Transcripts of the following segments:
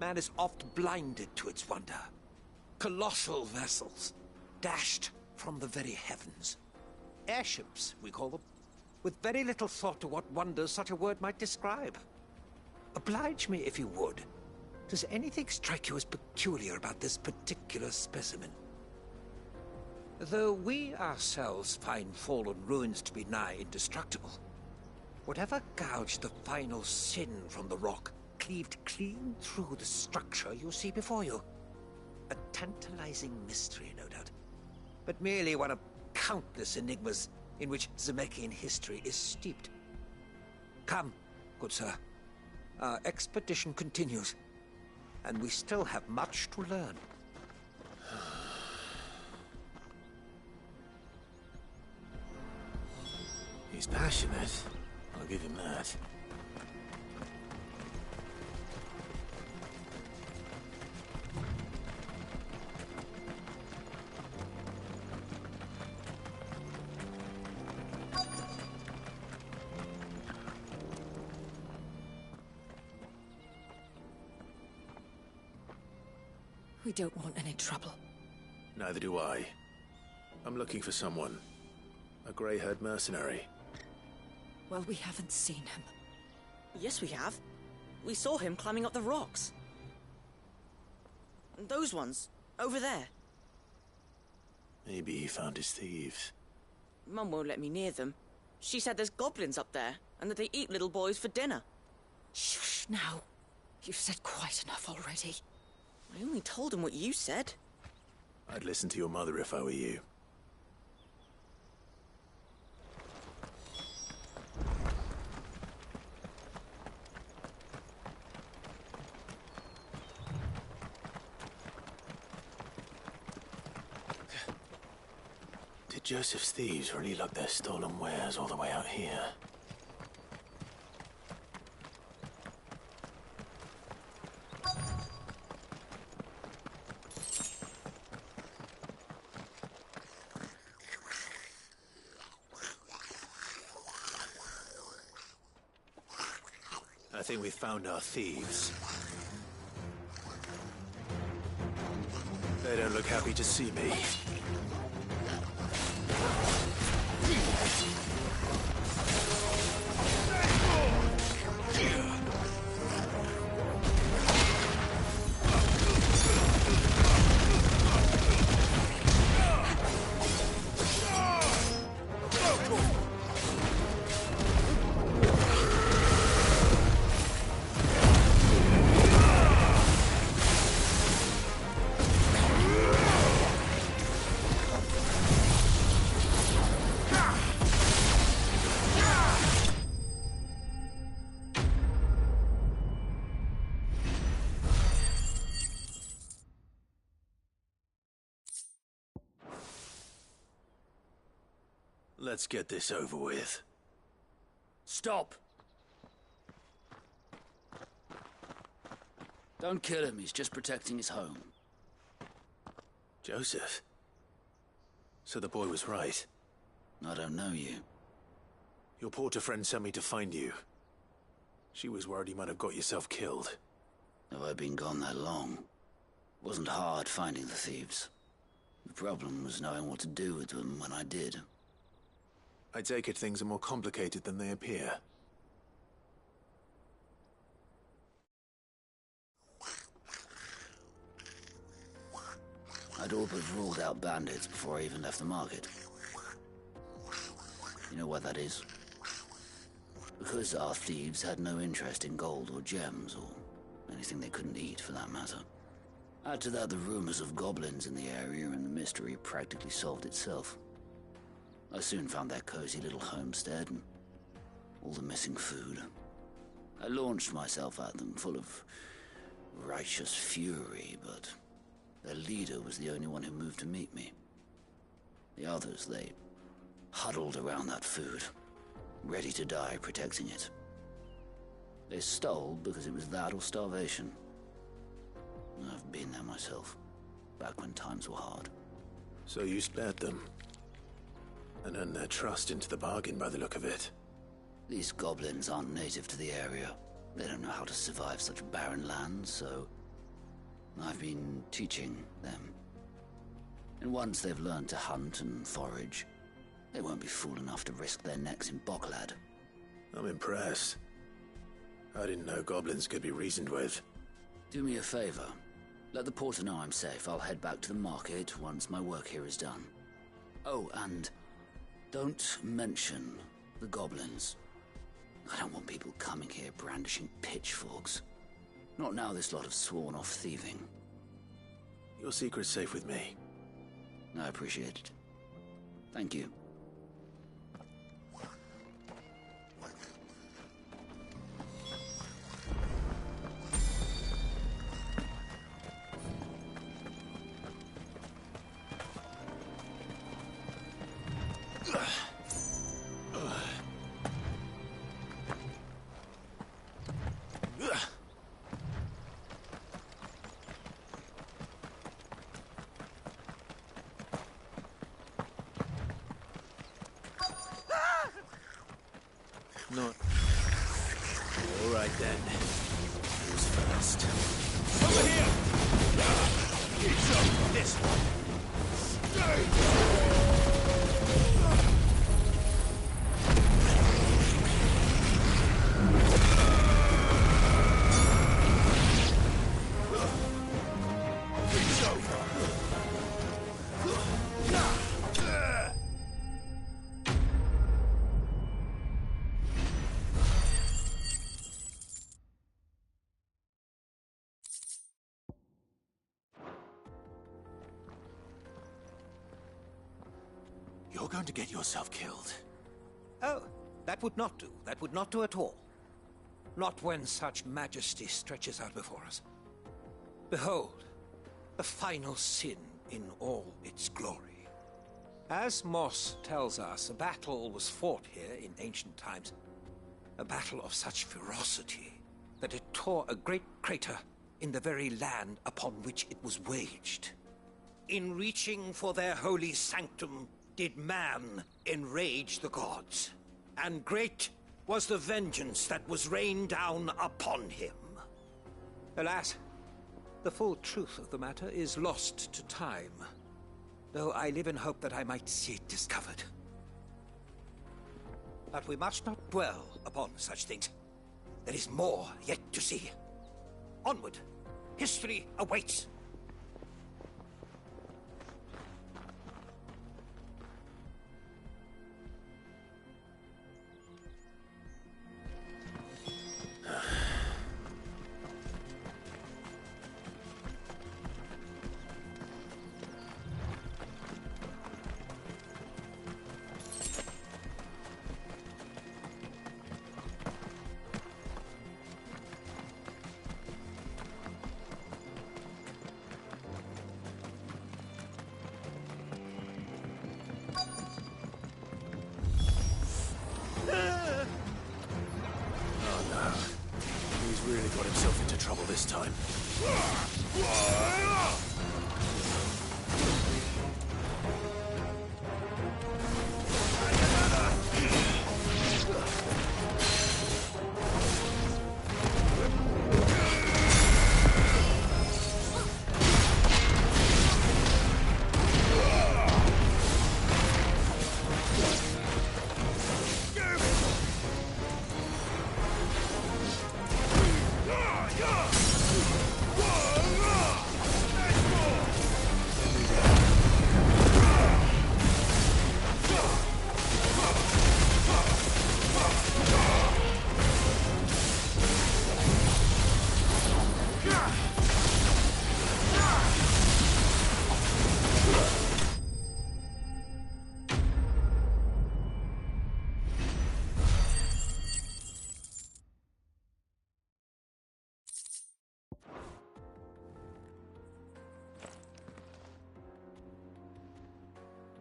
man is oft blinded to its wonder. Colossal vessels, dashed from the very heavens. Airships, we call them, with very little thought to what wonders such a word might describe. Oblige me if you would. Does anything strike you as peculiar about this particular specimen? Though we ourselves find fallen ruins to be nigh indestructible, whatever gouged the final sin from the rock cleaved clean through the structure you see before you. A tantalizing mystery, no doubt, but merely one of countless enigmas in which Zemeckis history is steeped. Come, good sir. Our expedition continues, and we still have much to learn. He's passionate. I'll give him that. We don't want any trouble. Neither do I. I'm looking for someone. A grey-haired mercenary. Well, we haven't seen him. Yes, we have. We saw him climbing up the rocks. And those ones, over there. Maybe he found his thieves. Mum won't let me near them. She said there's goblins up there, and that they eat little boys for dinner. Shush, now. You've said quite enough already. I only told him what you said. I'd listen to your mother if I were you. Did Joseph's thieves really lug their stolen wares all the way out here? I think we've found our thieves. They don't look happy to see me. Let's get this over with. Stop! Don't kill him, he's just protecting his home. Joseph? So the boy was right. I don't know you. Your porter friend sent me to find you. She was worried you might have got yourself killed. Have I been gone that long? It wasn't hard finding the thieves. The problem was knowing what to do with them when I did. I take it things are more complicated than they appear. I'd all but ruled out bandits before I even left the market. You know why that is? Because our thieves had no interest in gold or gems, or anything they couldn't eat for that matter. Add to that the rumors of goblins in the area, and the mystery practically solved itself. I soon found their cozy little homestead and all the missing food. I launched myself at them, full of righteous fury, but their leader was the only one who moved to meet me. The others, they huddled around that food, ready to die protecting it. They stole because it was that or starvation. I've been there myself, back when times were hard. So you spared them? And earned their trust into the bargain by the look of it. These goblins aren't native to the area. They don't know how to survive such barren lands, so I've been teaching them. And once they've learned to hunt and forage, they won't be fool enough to risk their necks in Bocklad. I'm impressed. I didn't know goblins could be reasoned with. Do me a favor. Let the porter know I'm safe. I'll head back to the market once my work here is done. Oh, and don't mention the goblins. I don't want people coming here brandishing pitchforks. Not now this lot have sworn off thieving. Your secret's safe with me. I appreciate it. Thank you. Not... All right, then. Who's first? Over here! So, this one. You're going to get yourself killed. Oh, that would not do. That would not do at all. Not when such majesty stretches out before us. Behold, the final sin in all its glory. As Moss tells us, a battle was fought here in ancient times. A battle of such ferocity that it tore a great crater in the very land upon which it was waged. In reaching for their holy sanctum, did man enrage the gods, and great was the vengeance that was rained down upon him. Alas, the full truth of the matter is lost to time, though I live in hope that I might see it discovered. But we must not dwell upon such things. There is more yet to see. Onward! History awaits! Really got himself into trouble this time.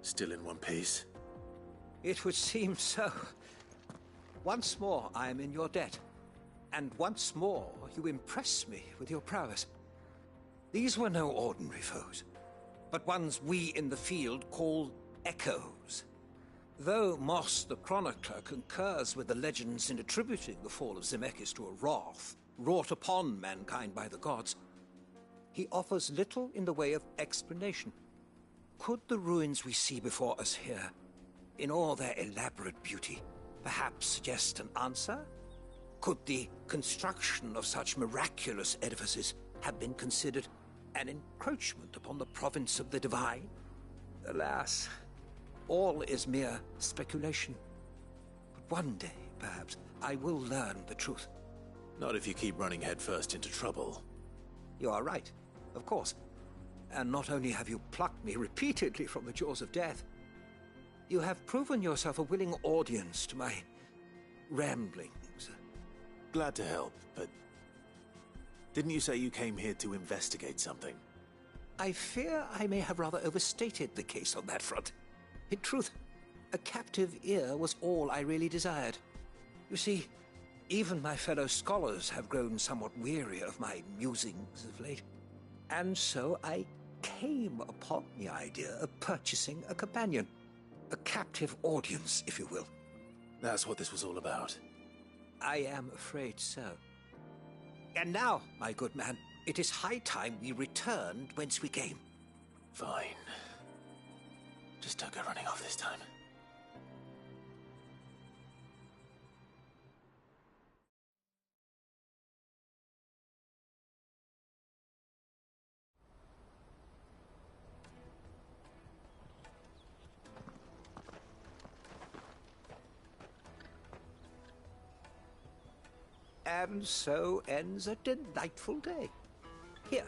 Still in one piece. It would seem so. Once more I am in your debt, and once more you impress me with your prowess. These were no ordinary foes, but ones we in the field call echoes. Though Moss the Chronicler concurs with the legends in attributing the fall of Zemeckis to a wrath wrought upon mankind by the gods, he offers little in the way of explanation. Could the ruins we see before us here, in all their elaborate beauty, perhaps suggest an answer? Could the construction of such miraculous edifices have been considered an encroachment upon the province of the divine? Alas, all is mere speculation. But one day, perhaps, I will learn the truth. Not if you keep running headfirst into trouble. You are right, of course. And not only have you plucked me repeatedly from the jaws of death, you have proven yourself a willing audience to my ramblings. Glad to help, but didn't you say you came here to investigate something? I fear I may have rather overstated the case on that front. In truth, a captive ear was all I really desired. You see, even my fellow scholars have grown somewhat weary of my musings of late. And so I came upon the idea of purchasing a companion. A captive audience, if you will. That's what this was all about. I am afraid so. And now, my good man, it is high time we returned whence we came. Fine. Just don't go running off this time. And so ends a delightful day. Here,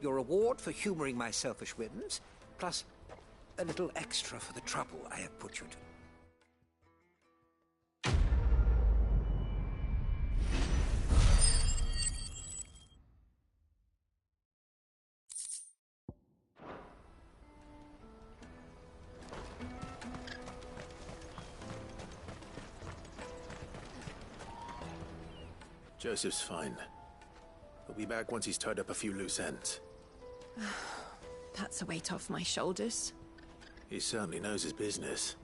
your reward for humoring my selfish whims, plus a little extra for the trouble I have put you to. Joseph's fine. He'll be back once he's tied up a few loose ends. That's a weight off my shoulders. He certainly knows his business.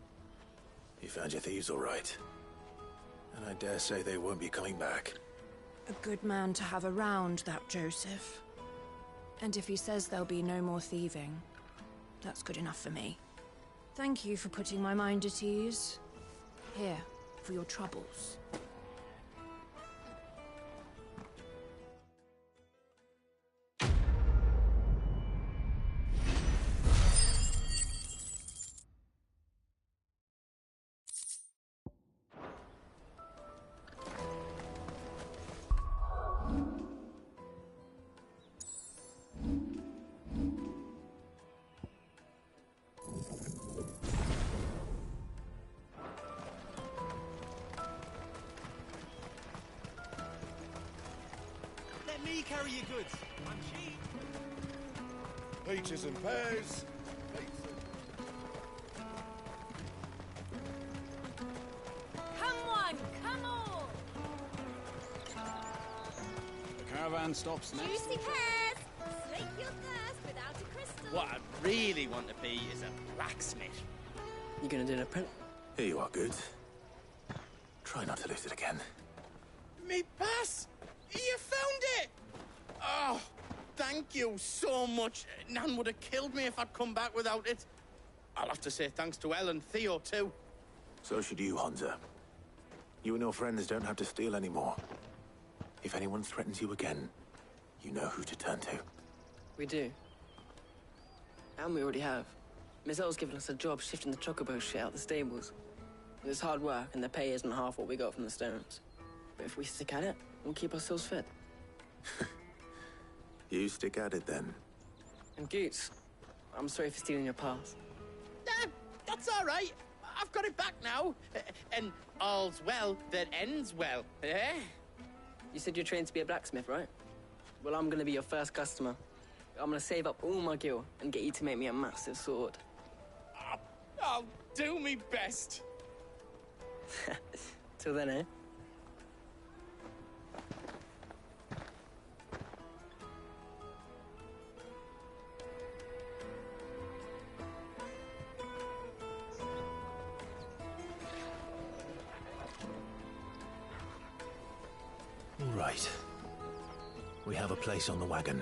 He found your thieves all right. And I dare say they won't be coming back. A good man to have around, that Joseph. And if he says there'll be no more thieving, that's good enough for me. Thank you for putting my mind at ease. Here, for your troubles. Me carry your goods. I'm cheap. Peaches and pears. Come on, come on! The caravan stops next. Juicy pears! Slake your thirst without a crystal. What I really want to be is a blacksmith. You gonna do an apprentice? Here you are, good. Try not to lose it again. Me pass! You found it! Oh, thank you so much. Nan would have killed me if I'd come back without it. I'll have to say thanks to Elle and Theo, too. So should you, Hansa. You and your friends don't have to steal anymore. If anyone threatens you again, you know who to turn to. We do. And we already have. Miss Elle's given us a job shifting the chocobo shit out the stables. It's hard work, and the pay isn't half what we got from the Stones. But if we stick at it, we'll keep ourselves fed. You stick at it, then. And Goots, I'm sorry for stealing your pass. That's all right. I've got it back now. And all's well that ends well, eh? You said you're trained to be a blacksmith, right? Well, I'm gonna be your first customer. I'm gonna save up all my gil and get you to make me a massive sword. I'll do me best. Till then, eh? All right. We have a place on the wagon.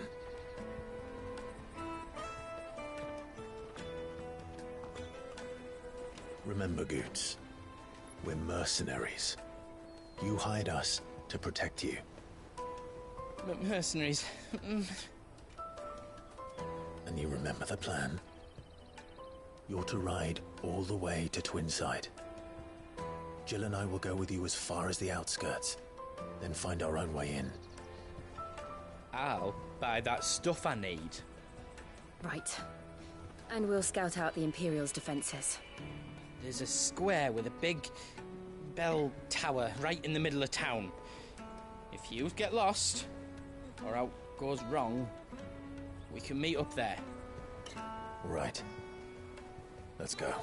Remember, Goots, we're mercenaries. You hired us to protect you. But mercenaries... And you remember the plan? You're to ride all the way to Twinside. Jill and I will go with you as far as the outskirts, then find our own way in. I'll buy that stuff I need. Right. And we'll scout out the Imperial's defenses. There's a square with a big bell tower right in the middle of town. If you get lost, or out goes wrong, we can meet up there. Right. Let's go.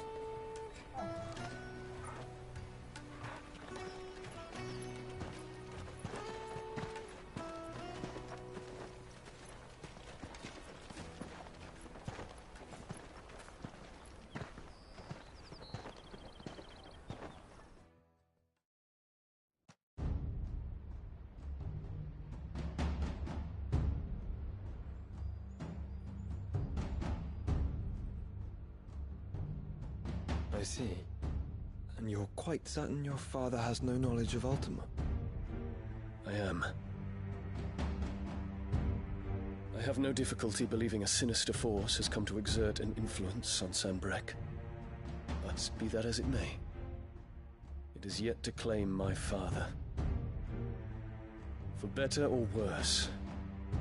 I see. And you're quite certain your father has no knowledge of Ultima? I am. I have no difficulty believing a sinister force has come to exert an influence on Sanbreque. But be that as it may, it is yet to claim my father. For better or worse,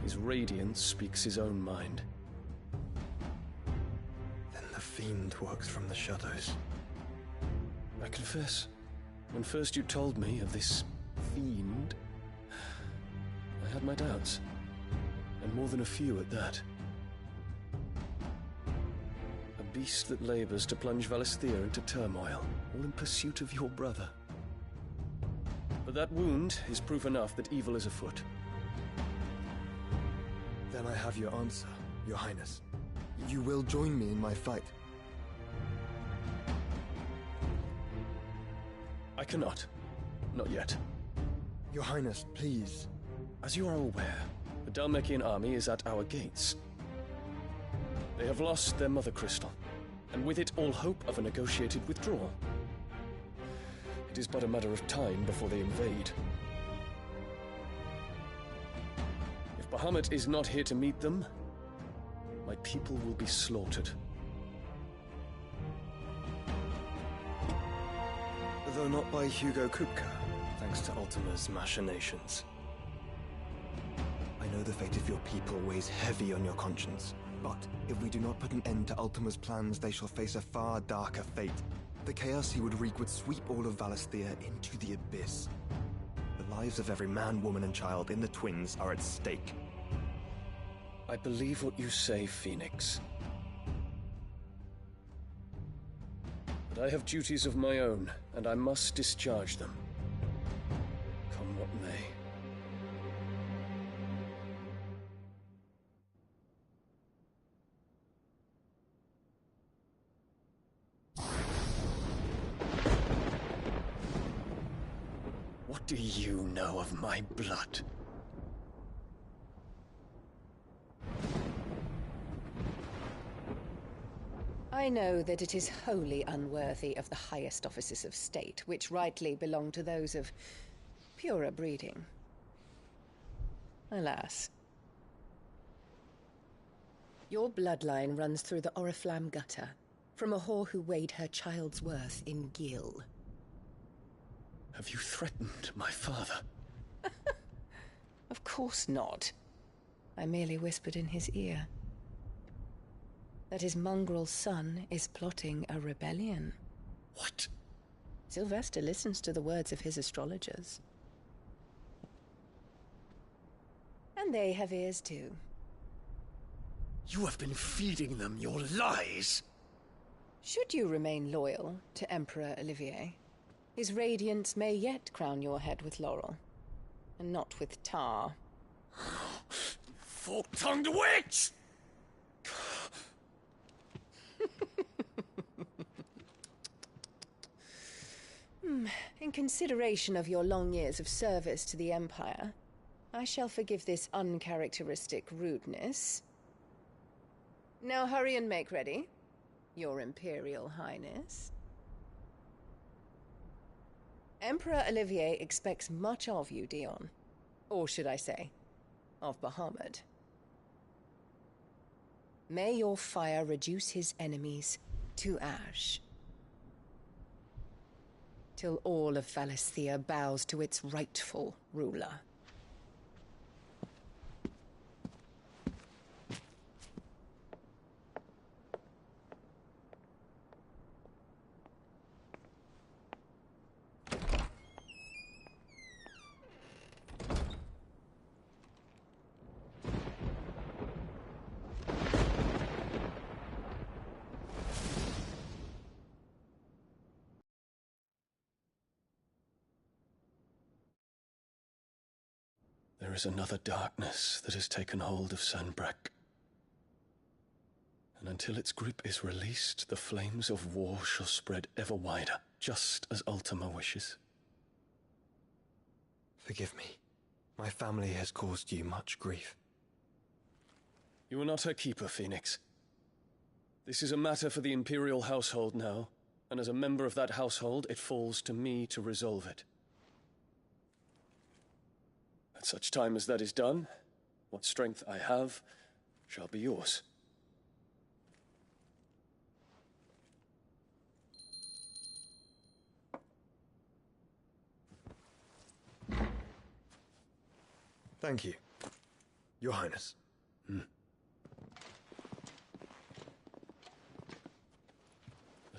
his radiance speaks his own mind. Then the fiend works from the shadows. I confess, when first you told me of this fiend, I had my doubts, and more than a few at that. A beast that labors to plunge Valisthea into turmoil, all in pursuit of your brother. But that wound is proof enough that evil is afoot. Then I have your answer, Your Highness. You will join me in my fight. I cannot. Not yet. Your Highness, please. As you are aware, the Dhalmekian army is at our gates. They have lost their mother crystal, and with it all hope of a negotiated withdrawal. It is but a matter of time before they invade. If Bahamut is not here to meet them, my people will be slaughtered. Though not by Hugo Kupka, thanks to Ultima's machinations. I know the fate of your people weighs heavy on your conscience, but if we do not put an end to Ultima's plans, they shall face a far darker fate. The chaos he would wreak would sweep all of Valisthea into the abyss. The lives of every man, woman, and child in the Twins are at stake. I believe what you say, Phoenix. But I have duties of my own, and I must discharge them. Come what may. What do you know of my blood? I know that it is wholly unworthy of the highest offices of state, which rightly belong to those of purer breeding. Alas. Your bloodline runs through the Oriflamme gutter, from a whore who weighed her child's worth in gil. Have you threatened my father? Of course not. I merely whispered in his ear that his mongrel son is plotting a rebellion. What? Sylvester listens to the words of his astrologers. And they have ears too. You have been feeding them your lies! Should you remain loyal to Emperor Olivier, his radiance may yet crown your head with laurel, and not with tar. Fork-tongued witch! In consideration of your long years of service to the Empire, I shall forgive this uncharacteristic rudeness. Now hurry and make ready, Your Imperial Highness. Emperor Olivier expects much of you, Dion. Or should I say, of Bahamut. May your fire reduce his enemies to ash, till all of Valisthea bows to its rightful ruler. There is another darkness that has taken hold of Sanbreque. And until its grip is released, the flames of war shall spread ever wider, just as Ultima wishes. Forgive me. My family has caused you much grief. You are not her keeper, Phoenix. This is a matter for the Imperial household now, and as a member of that household, it falls to me to resolve it. At such time as that is done, what strength I have shall be yours. Thank you, Your Highness. Let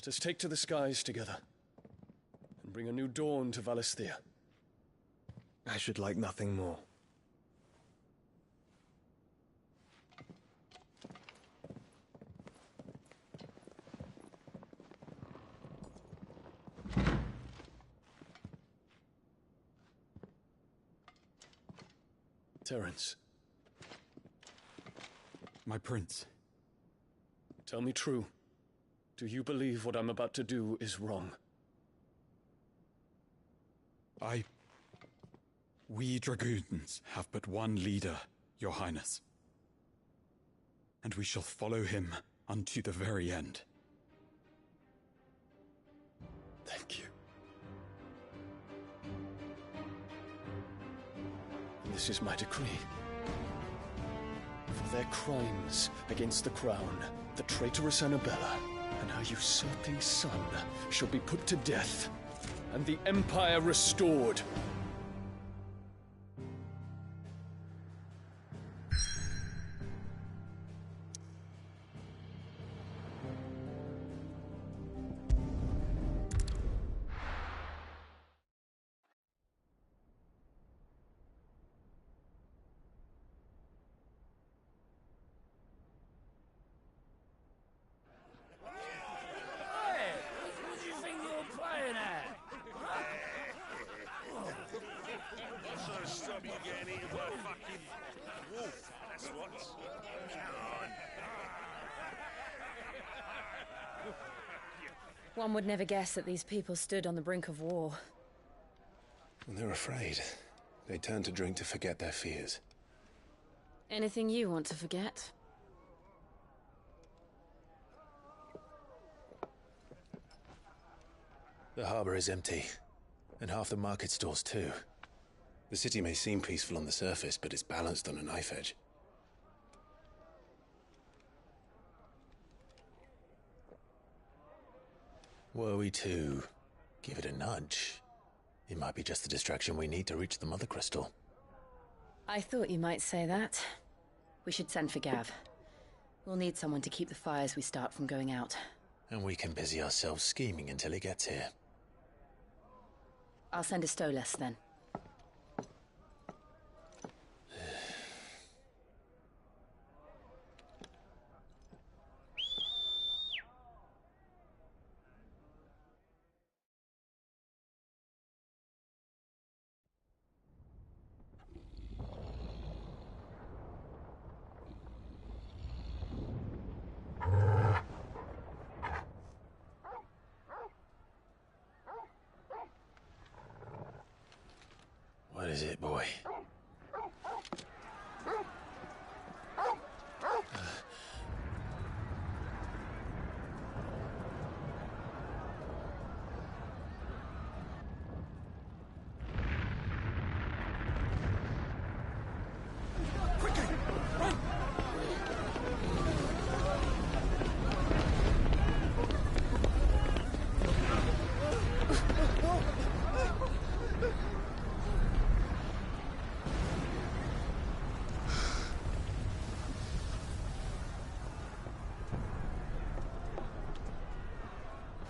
us take to the skies together, and bring a new dawn to Valisthea. I should like nothing more. Terence. My prince. Tell me true. Do you believe what I'm about to do is wrong? We dragoons have but one leader, Your Highness. And we shall follow him unto the very end. Thank you. And this is my decree. For their crimes against the crown, the traitorous Annabella and her usurping son shall be put to death, and the Empire restored. One would never guess that these people stood on the brink of war. When they're afraid, they turn to drink to forget their fears. Anything you want to forget? The harbor is empty, and half the market stalls too. The city may seem peaceful on the surface, but it's balanced on a knife edge. Were we to give it a nudge, it might be just the distraction we need to reach the Mother Crystal. I thought you might say that. We should send for Gav. We'll need someone to keep the fires we start from going out. And we can busy ourselves scheming until he gets here. I'll send a Stolas then. What is it, boy?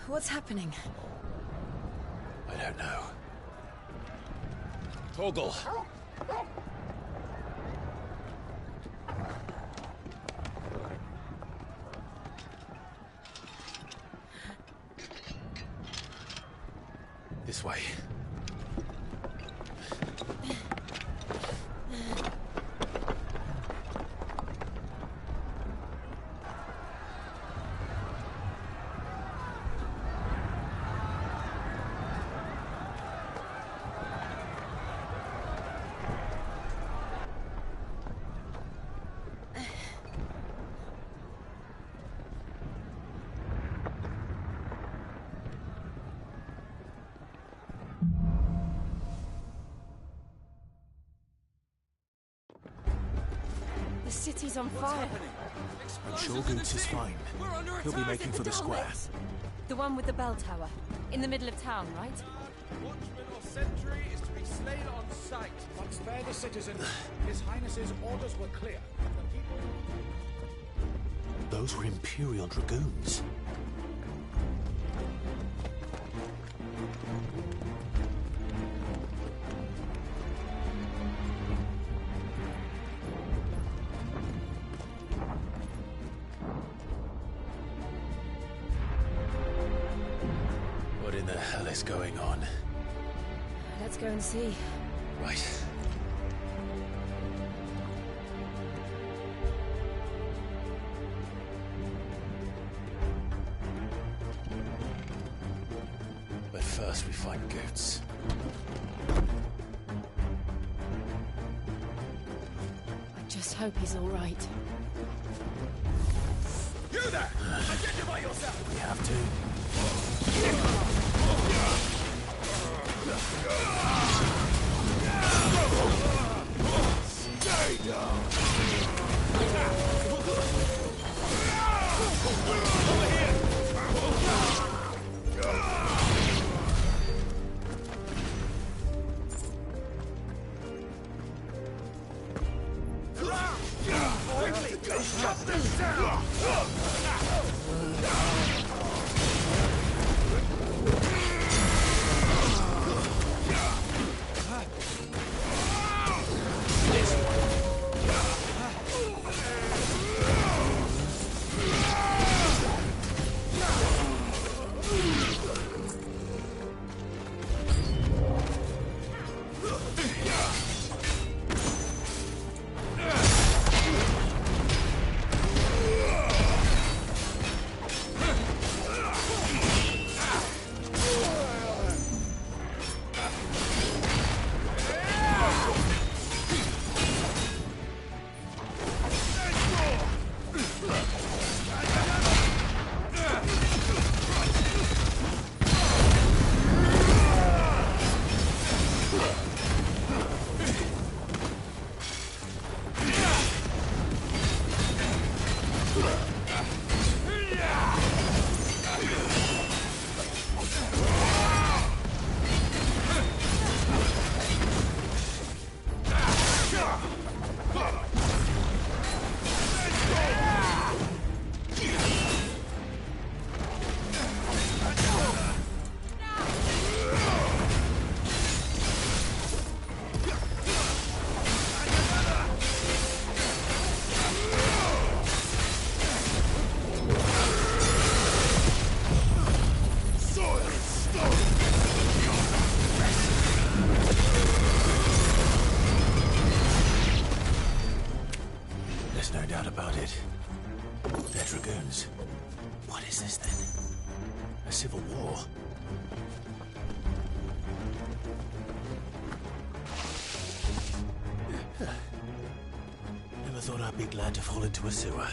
What's happening? I don't know. Torgal! This way. The city's on fire. I'm sure Goots is fine. He'll be making for the square. The one with the bell tower. In the middle of town, right? Watchman or sentry is to be slain on sight. But spare the citizens. His Highness's orders were clear. The people... Those were Imperial Dragoons. What in the hell is going on? Let's go and see. Right. But first we find Goots. I just hope he's all right. You there! Identify yourself! We have to. Stay down! Over here! Shut them down! There's no doubt about it. They're Dragoons. What is this then? A civil war? Never thought I'd be glad to fall into a sewer.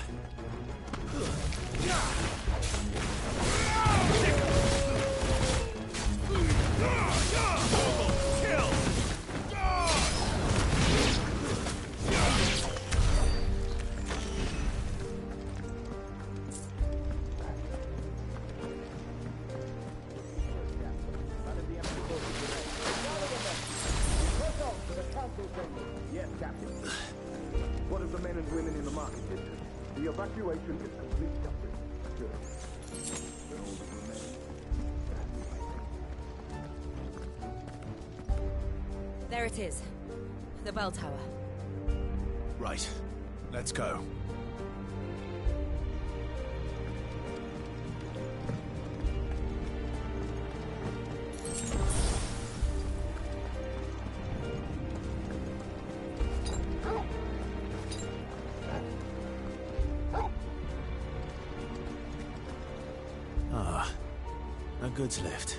Yes, Captain. What of the men and women in the market district? The evacuation is complete, Captain. Good. Then all that remains There it is. The bell tower. Right. Let's go. Ah, a goods lift.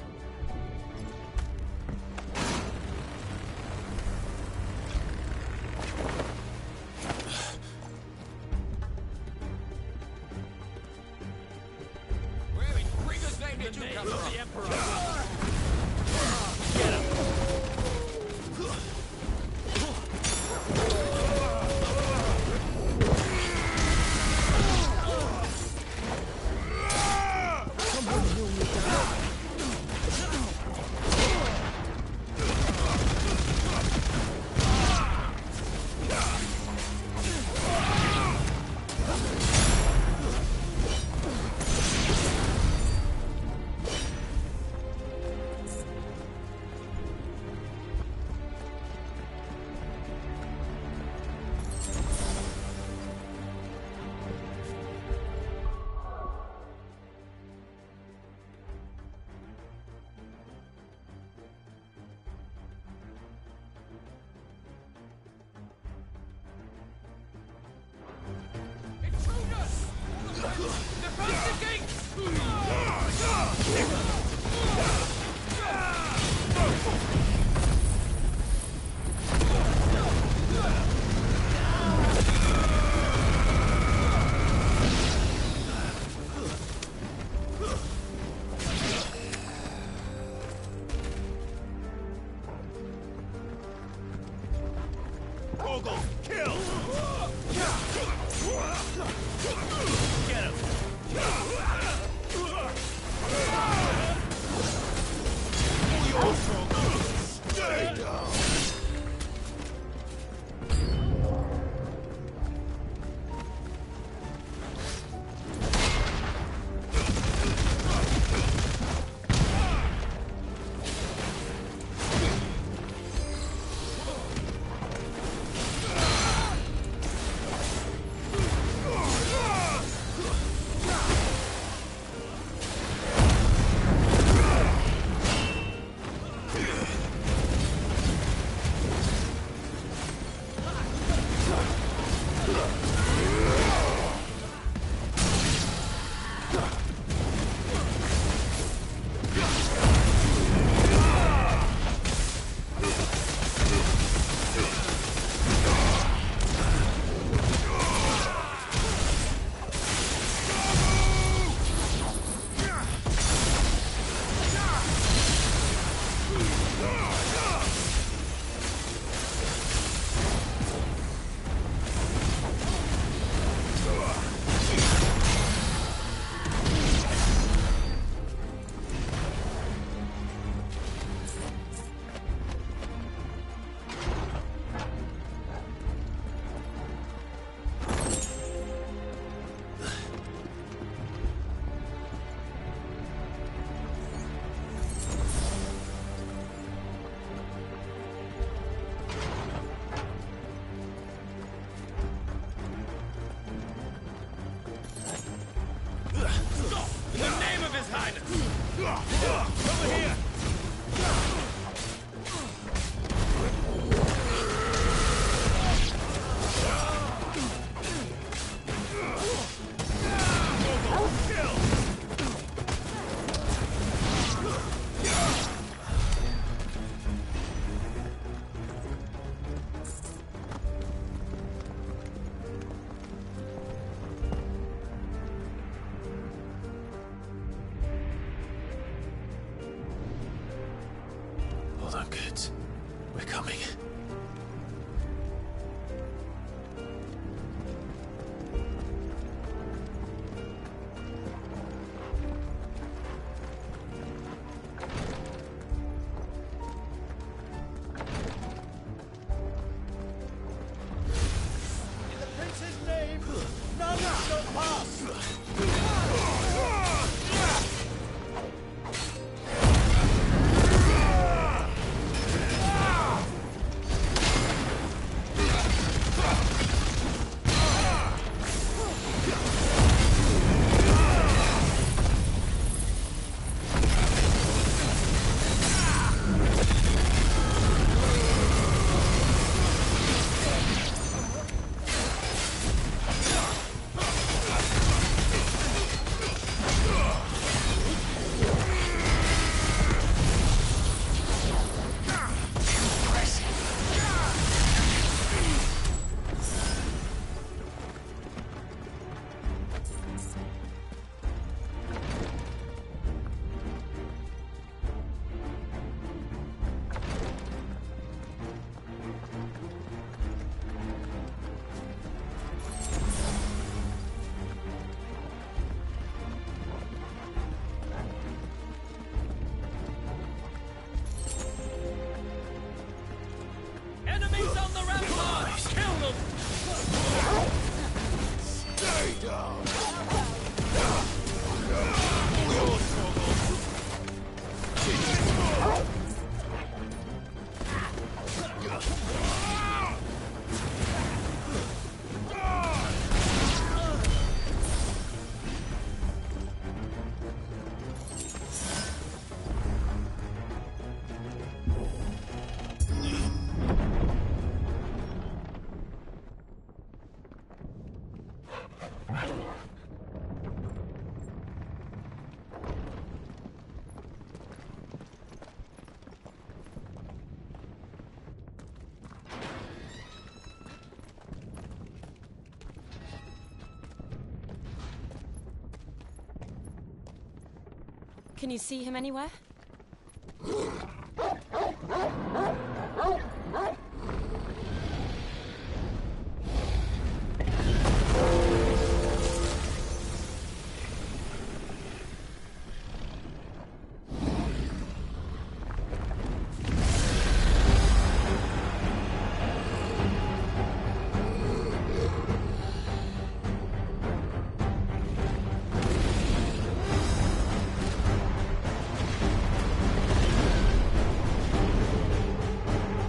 Can you see him anywhere?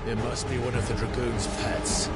It must be one of the Dragoon's pets.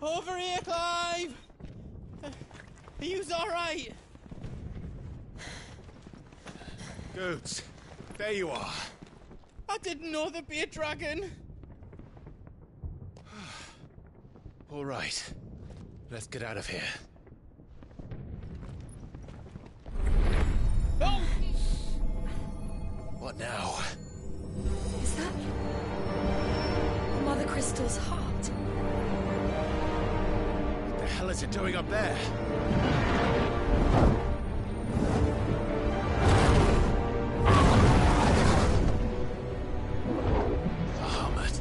Over here, Clive! Are you alright? Goats, there you are. I didn't know there'd be a dragon. All right, let's get out of here. Oh! What now? Is that Mother Crystal's heart? What the hell is it doing up there? Bahamut.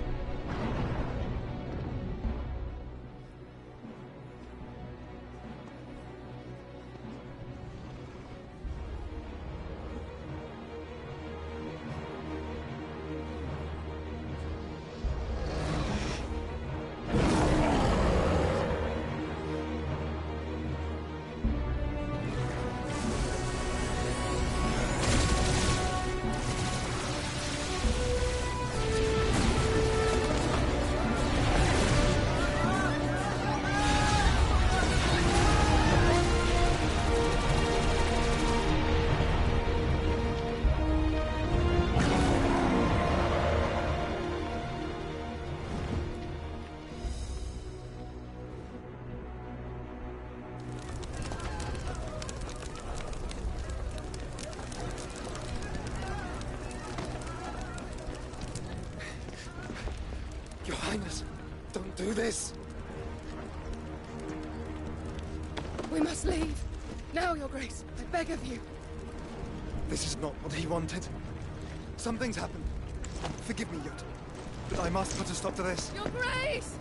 Your Highness, don't do this. We must leave. Now, Your Grace, I beg of you. This is not what he wanted. Something's happened. Forgive me, Yut, but I must put a stop to this. Your Grace!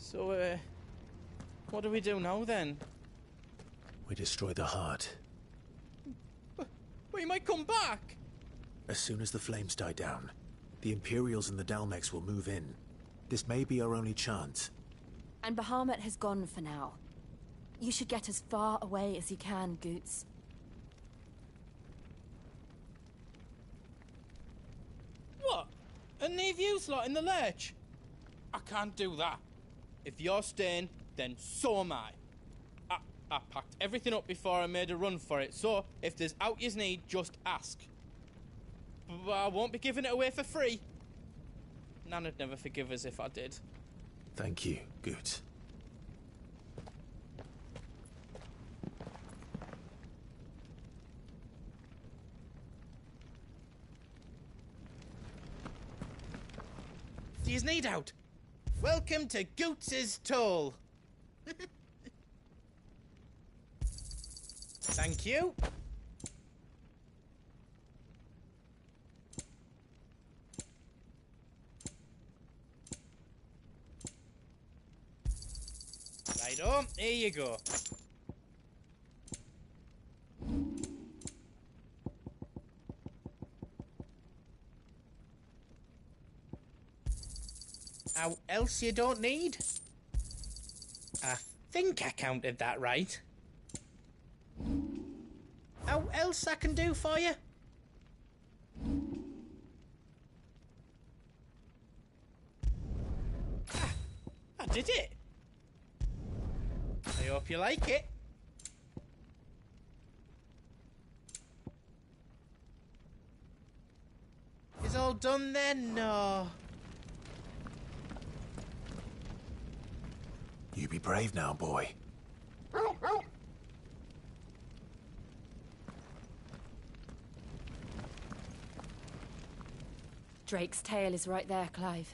So, what do we do now then? We destroy the heart. We might come back! As soon as the flames die down, the Imperials and the Dalmex will move in. This may be our only chance. And Bahamut has gone for now. You should get as far away as you can, Goots. What? And leave you lot in the lurch? I can't do that. If you're staying, then so am I. I packed everything up before I made a run for it, so if there's out you need, just ask. But I won't be giving it away for free. Nan'd never forgive us if I did. Thank you, Goots. Do you need out? Welcome to Goots's Toll. Thank you. Righto, here you go. How else you don't need? I think I counted that right. How else I can do for you? I did it. I hope you like it. Is all done then? No. You be brave now, boy. Drake's tail is right there, Clive.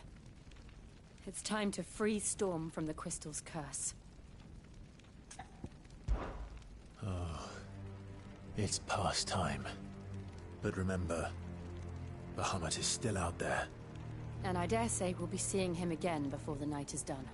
It's time to free Storm from the Crystal's curse. Oh, it's past time. But remember, Bahamut is still out there. And I dare say we'll be seeing him again before the night is done.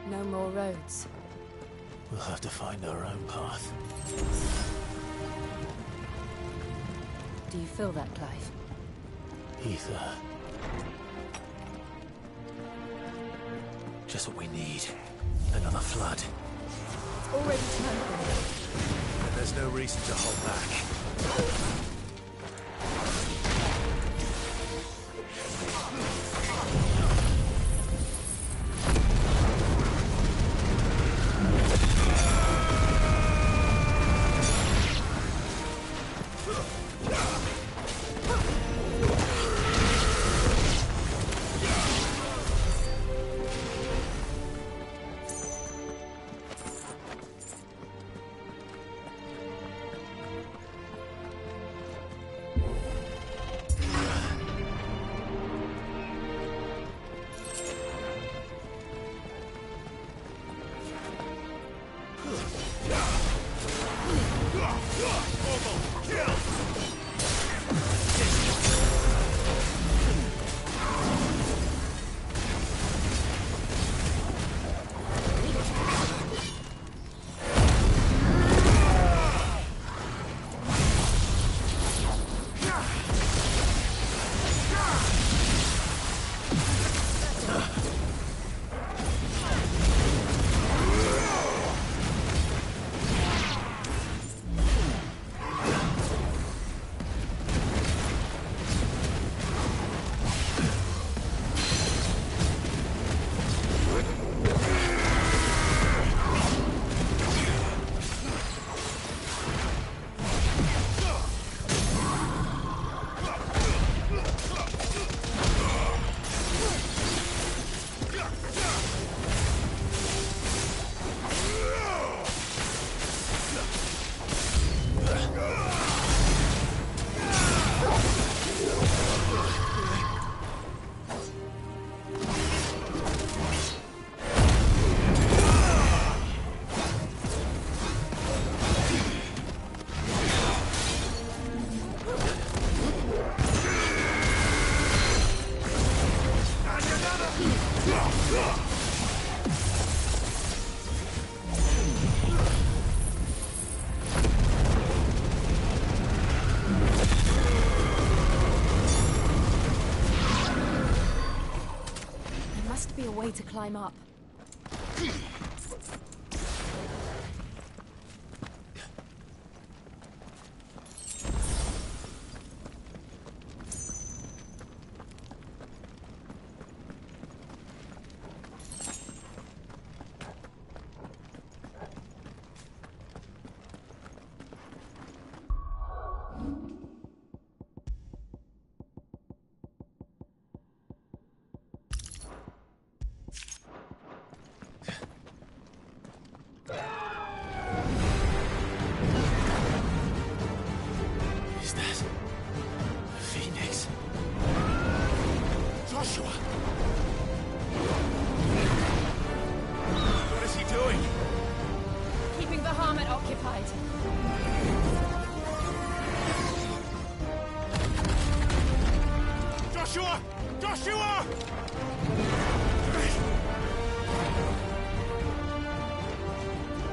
No more roads. We'll have to find our own path. Do you feel that, Clive? Ether. Just what we need. Another flood. It's already turned. And there's no reason to hold back. way to climb up. Is that Phoenix? Joshua! What is he doing? Keeping the Bahamut occupied. Joshua! Joshua!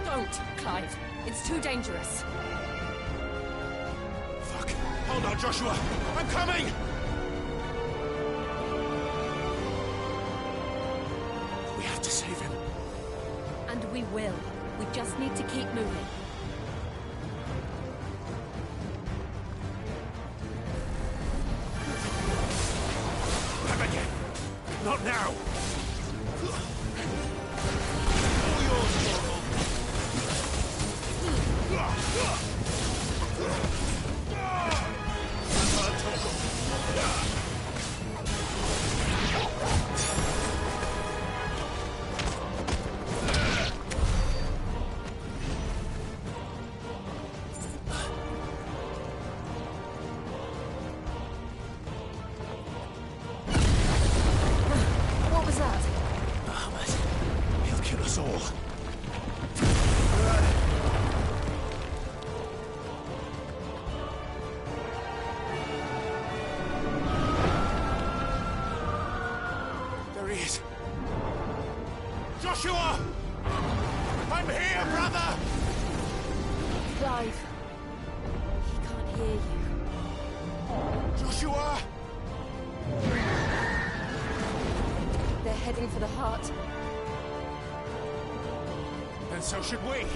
Don't, Clive. It's too dangerous. Fuck. Hold on, Joshua! I'm coming! We have to save him. And we will. We just need to keep moving. Come again! Not now! What was that? Bahamut. He'll kill us all. There he is. Joshua! I'm here, brother! Clive. He can't hear you. Joshua! They're heading for the heart. And so should we.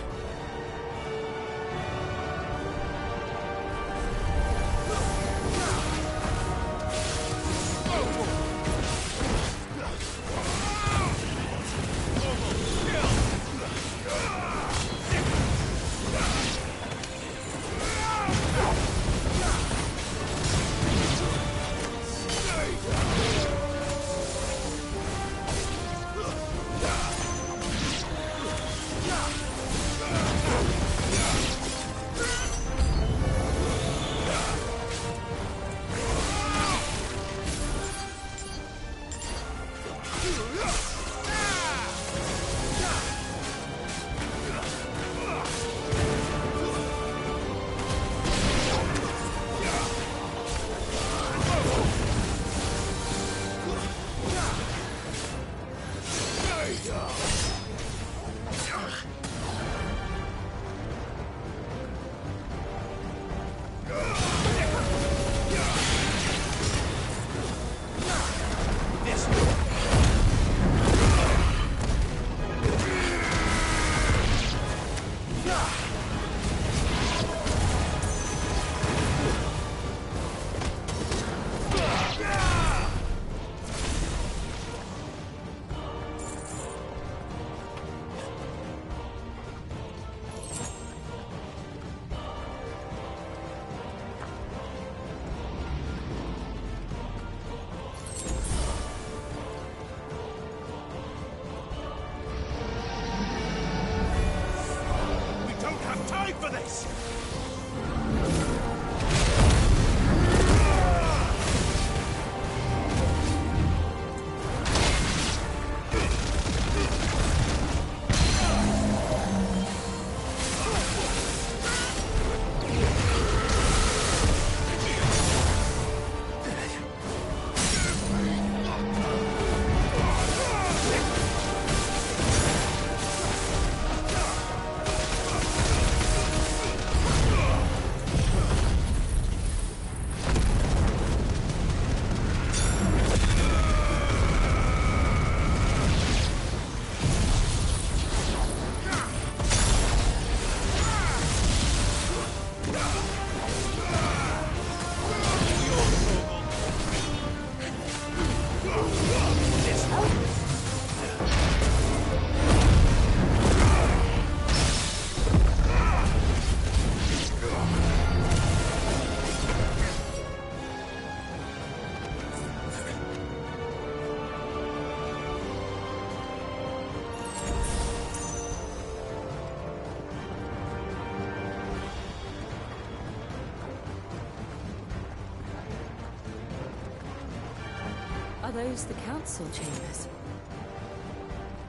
Are those the council chambers?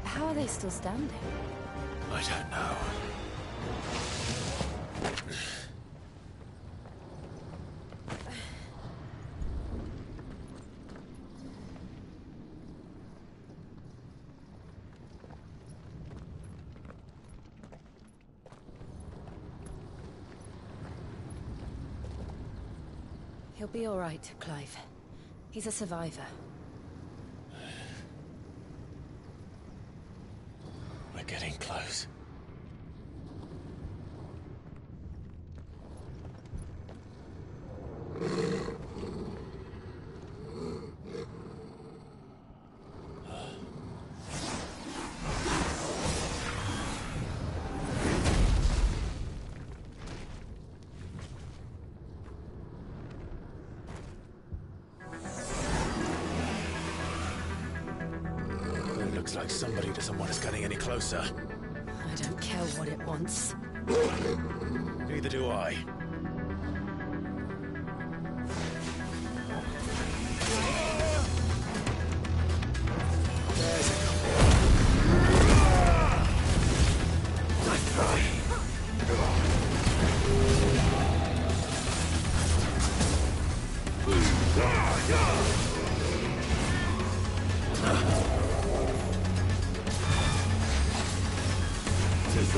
How are they still standing? I don't know. He'll be all right, Clive. He's a survivor. We're getting close. It looks like somebody doesn't want us getting any closer. I don't care what it wants. Neither do I. There's a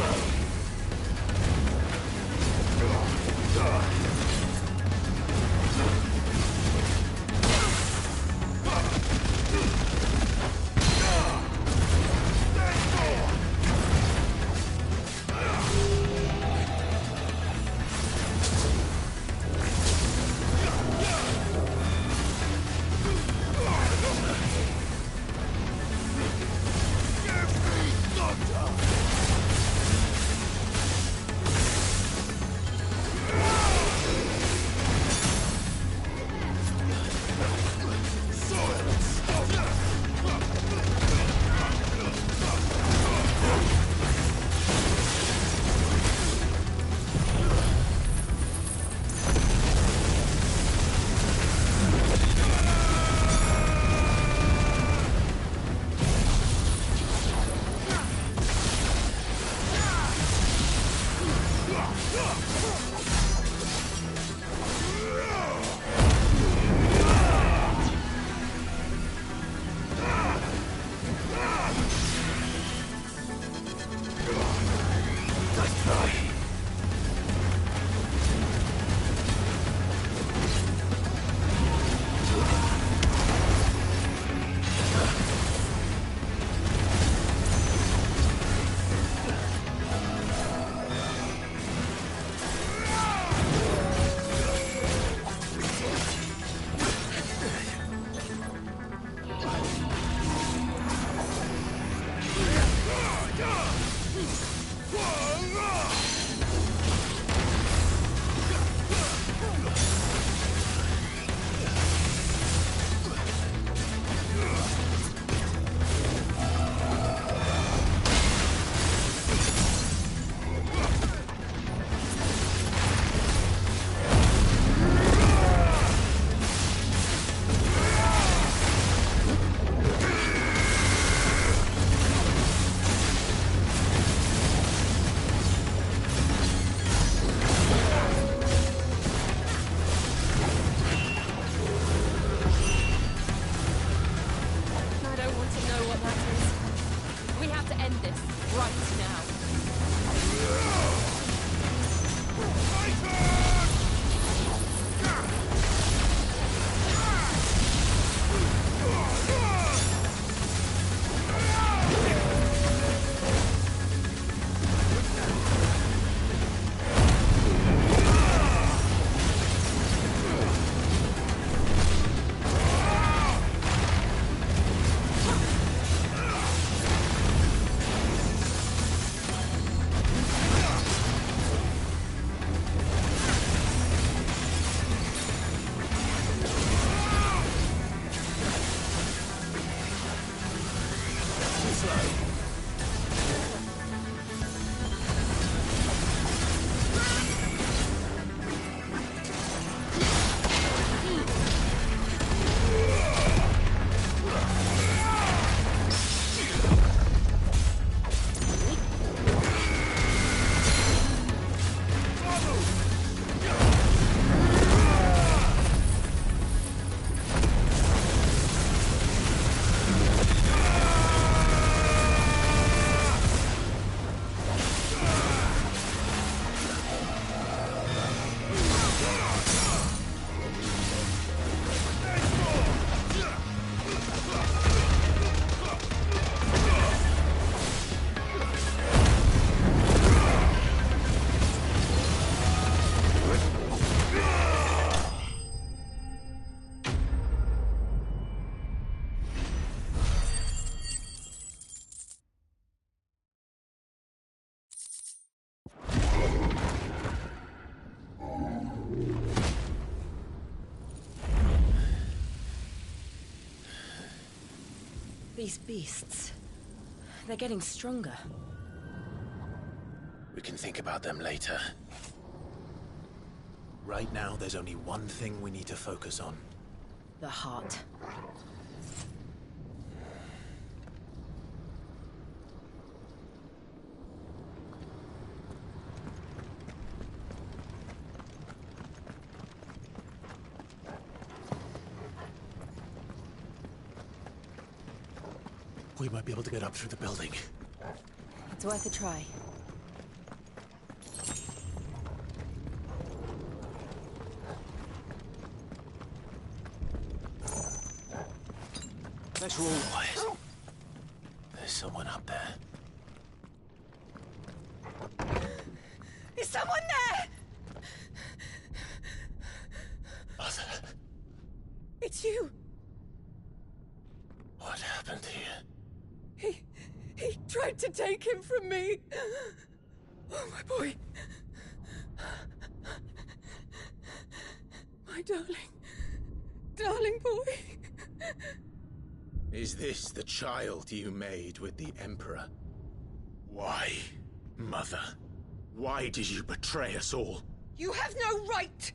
These beasts... they're getting stronger. We can think about them later. Right now, there's only one thing we need to focus on. The heart. We might be able to get up through the building. It's worth a try. Let's roll. Quiet. There's someone up there. Is someone there? Mother. It's you. What happened here? He tried to take him from me. Oh, my boy. My darling boy. Is this the child you made with the Emperor? Why, Mother? Why did you betray us all? You have no right!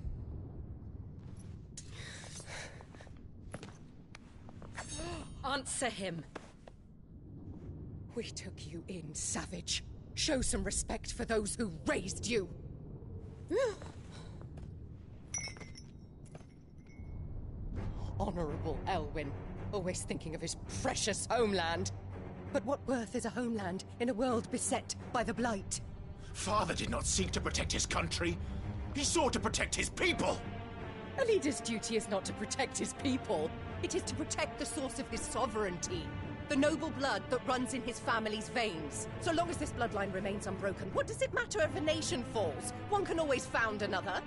Answer him. We took you in, savage. Show some respect for those who raised you. Honorable Elwyn, always thinking of his precious homeland. But what worth is a homeland in a world beset by the Blight? Father did not seek to protect his country. He sought to protect his people. A leader's duty is not to protect his people. It is to protect the source of his sovereignty. The noble blood that runs in his family's veins. So long as this bloodline remains unbroken, what does it matter if a nation falls? One can always found another.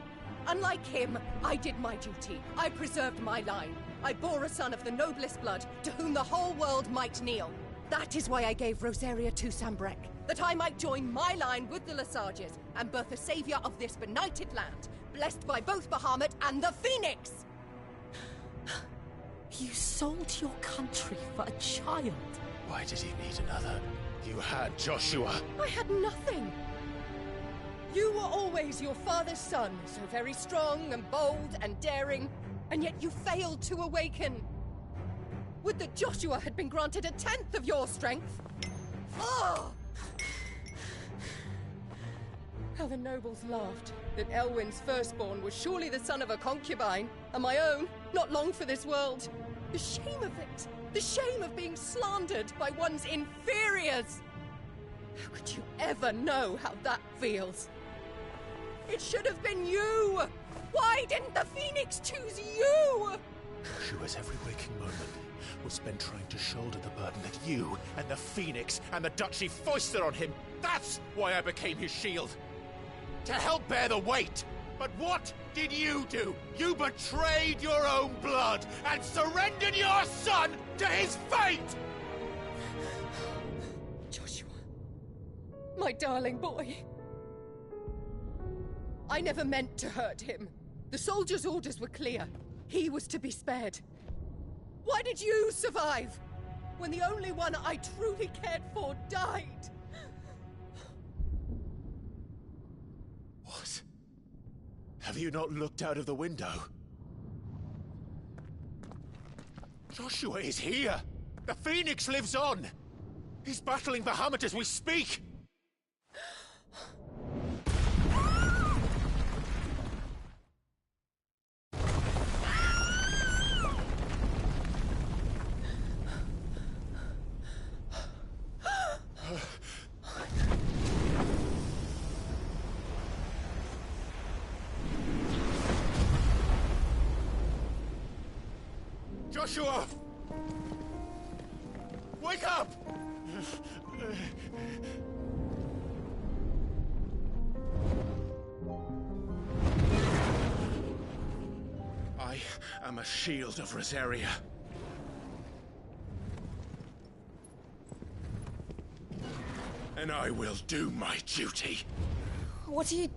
Unlike him, I did my duty. I preserved my line. I bore a son of the noblest blood, to whom the whole world might kneel. That is why I gave Rosaria to Sambrek, that I might join my line with the Lesages and birth a savior of this benighted land, blessed by both Bahamut and the Phoenix! You sold your country for a child. Why did he need another? You had Joshua. I had nothing. You were always your father's son, so very strong and bold and daring, and yet you failed to awaken. Would that Joshua had been granted 1/10 of your strength? Oh! How the nobles laughed that Elwyn's firstborn was surely the son of a concubine, and my own, not long for this world. The shame of it! The shame of being slandered by one's inferiors! How could you ever know how that feels? It should have been you! Why didn't the Phoenix choose you? Joshua's every waking moment was spent trying to shoulder the burden that you and the Phoenix and the Duchy foisted on him. That's why I became his shield. To help bear the weight. But what did you do? You betrayed your own blood and surrendered your son to his fate! Joshua, my darling boy. I never meant to hurt him. The soldiers' orders were clear. He was to be spared. Why did you survive when the only one I truly cared for died? What? Have you not looked out of the window? Joshua is here! The Phoenix lives on! He's battling Bahamut as we speak! Joshua! Wake up! I am a shield of Rosaria. And I will do my duty. What are you...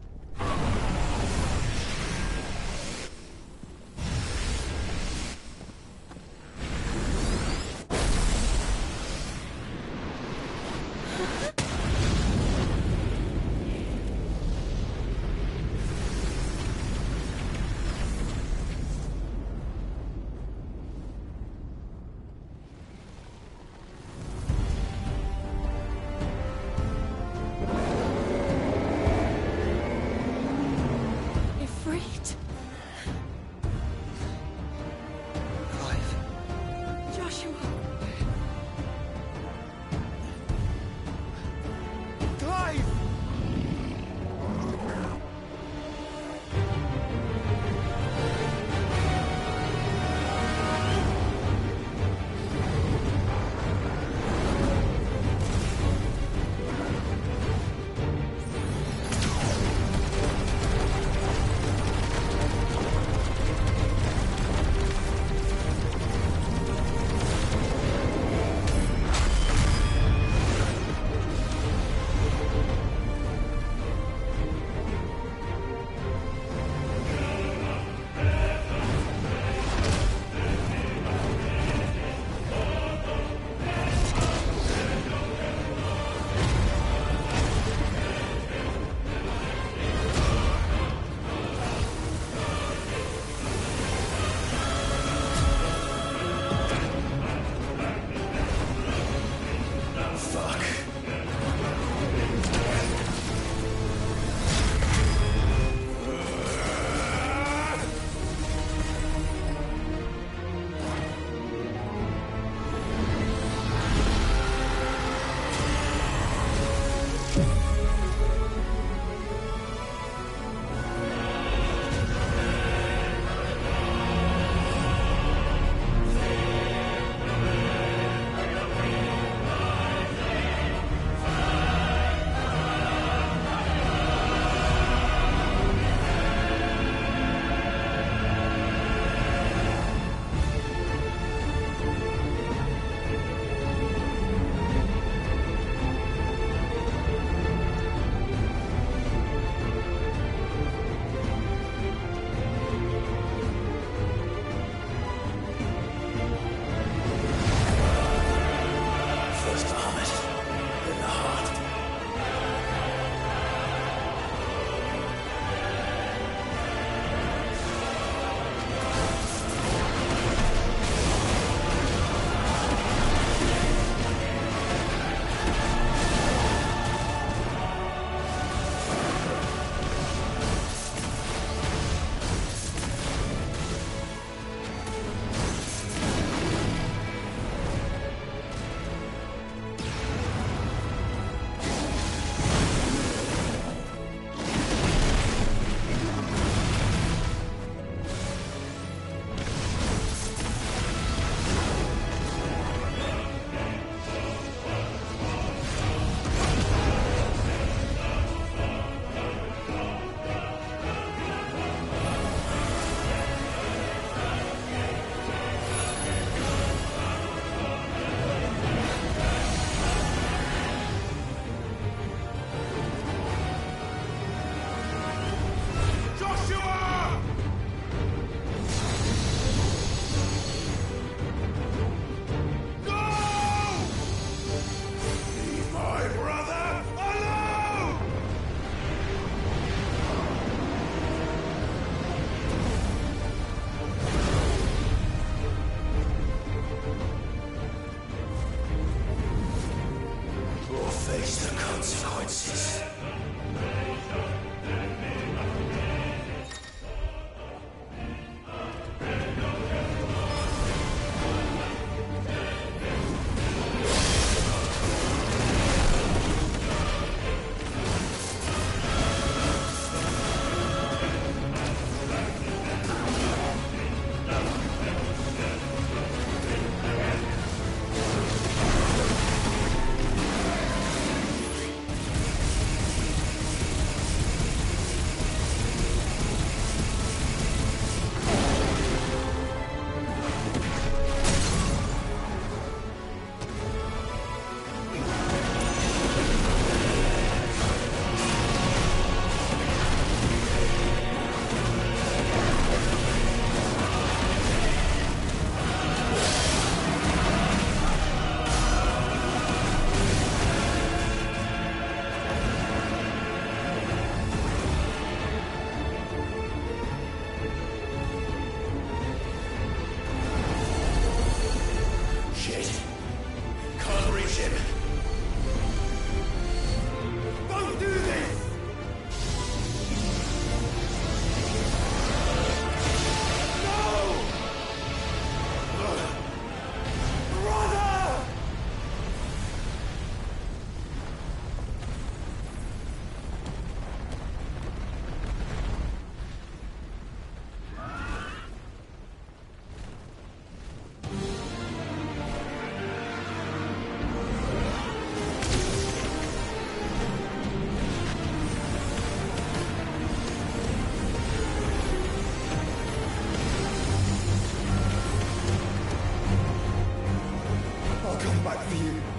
back for you.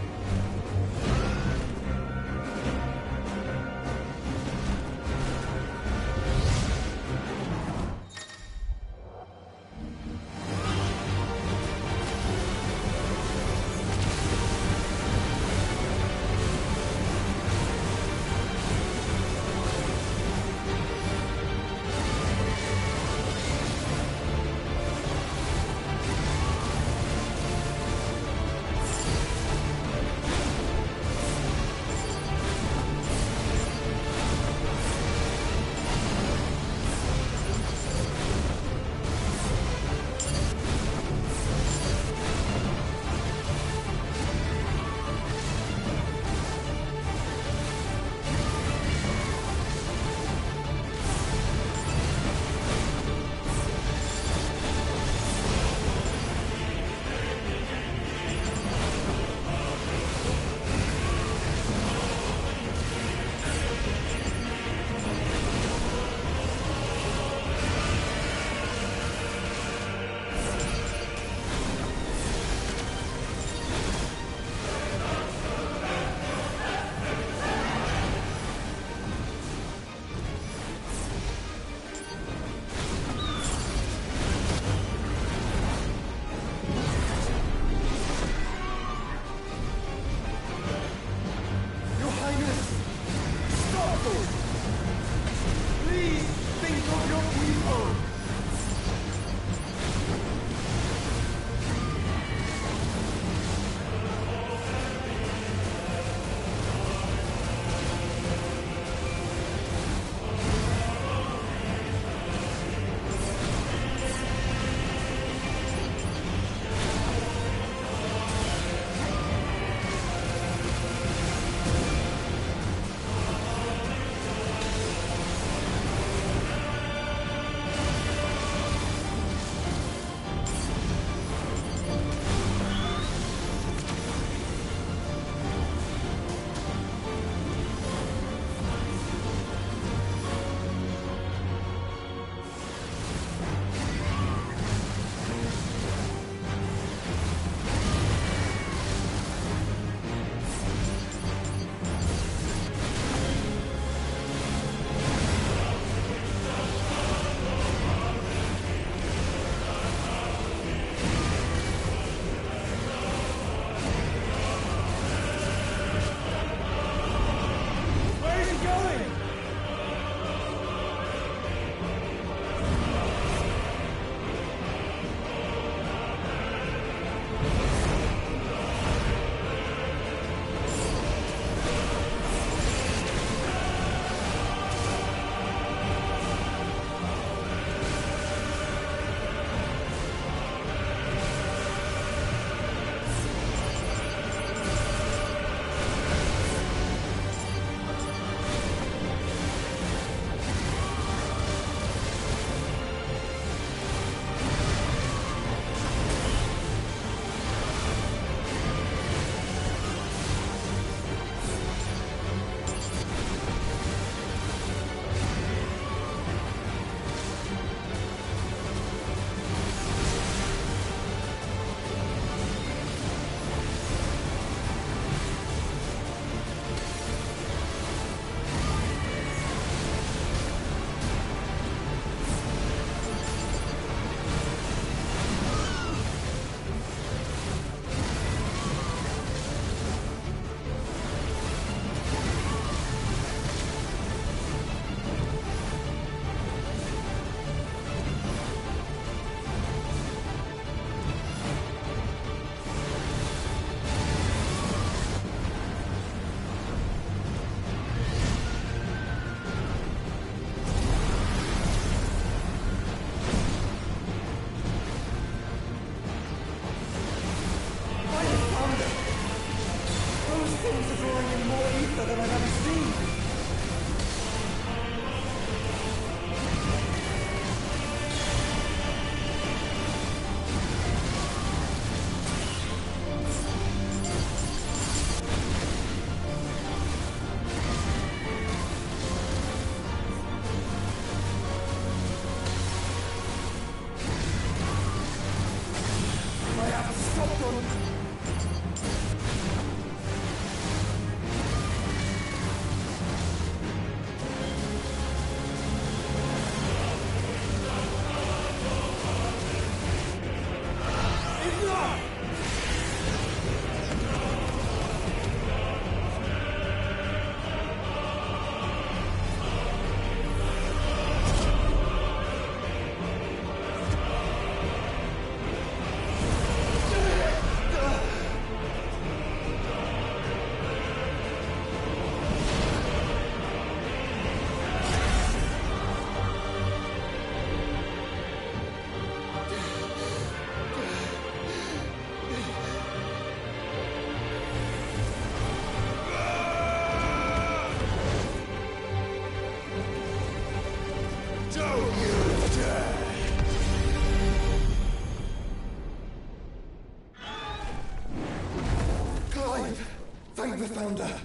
never found her.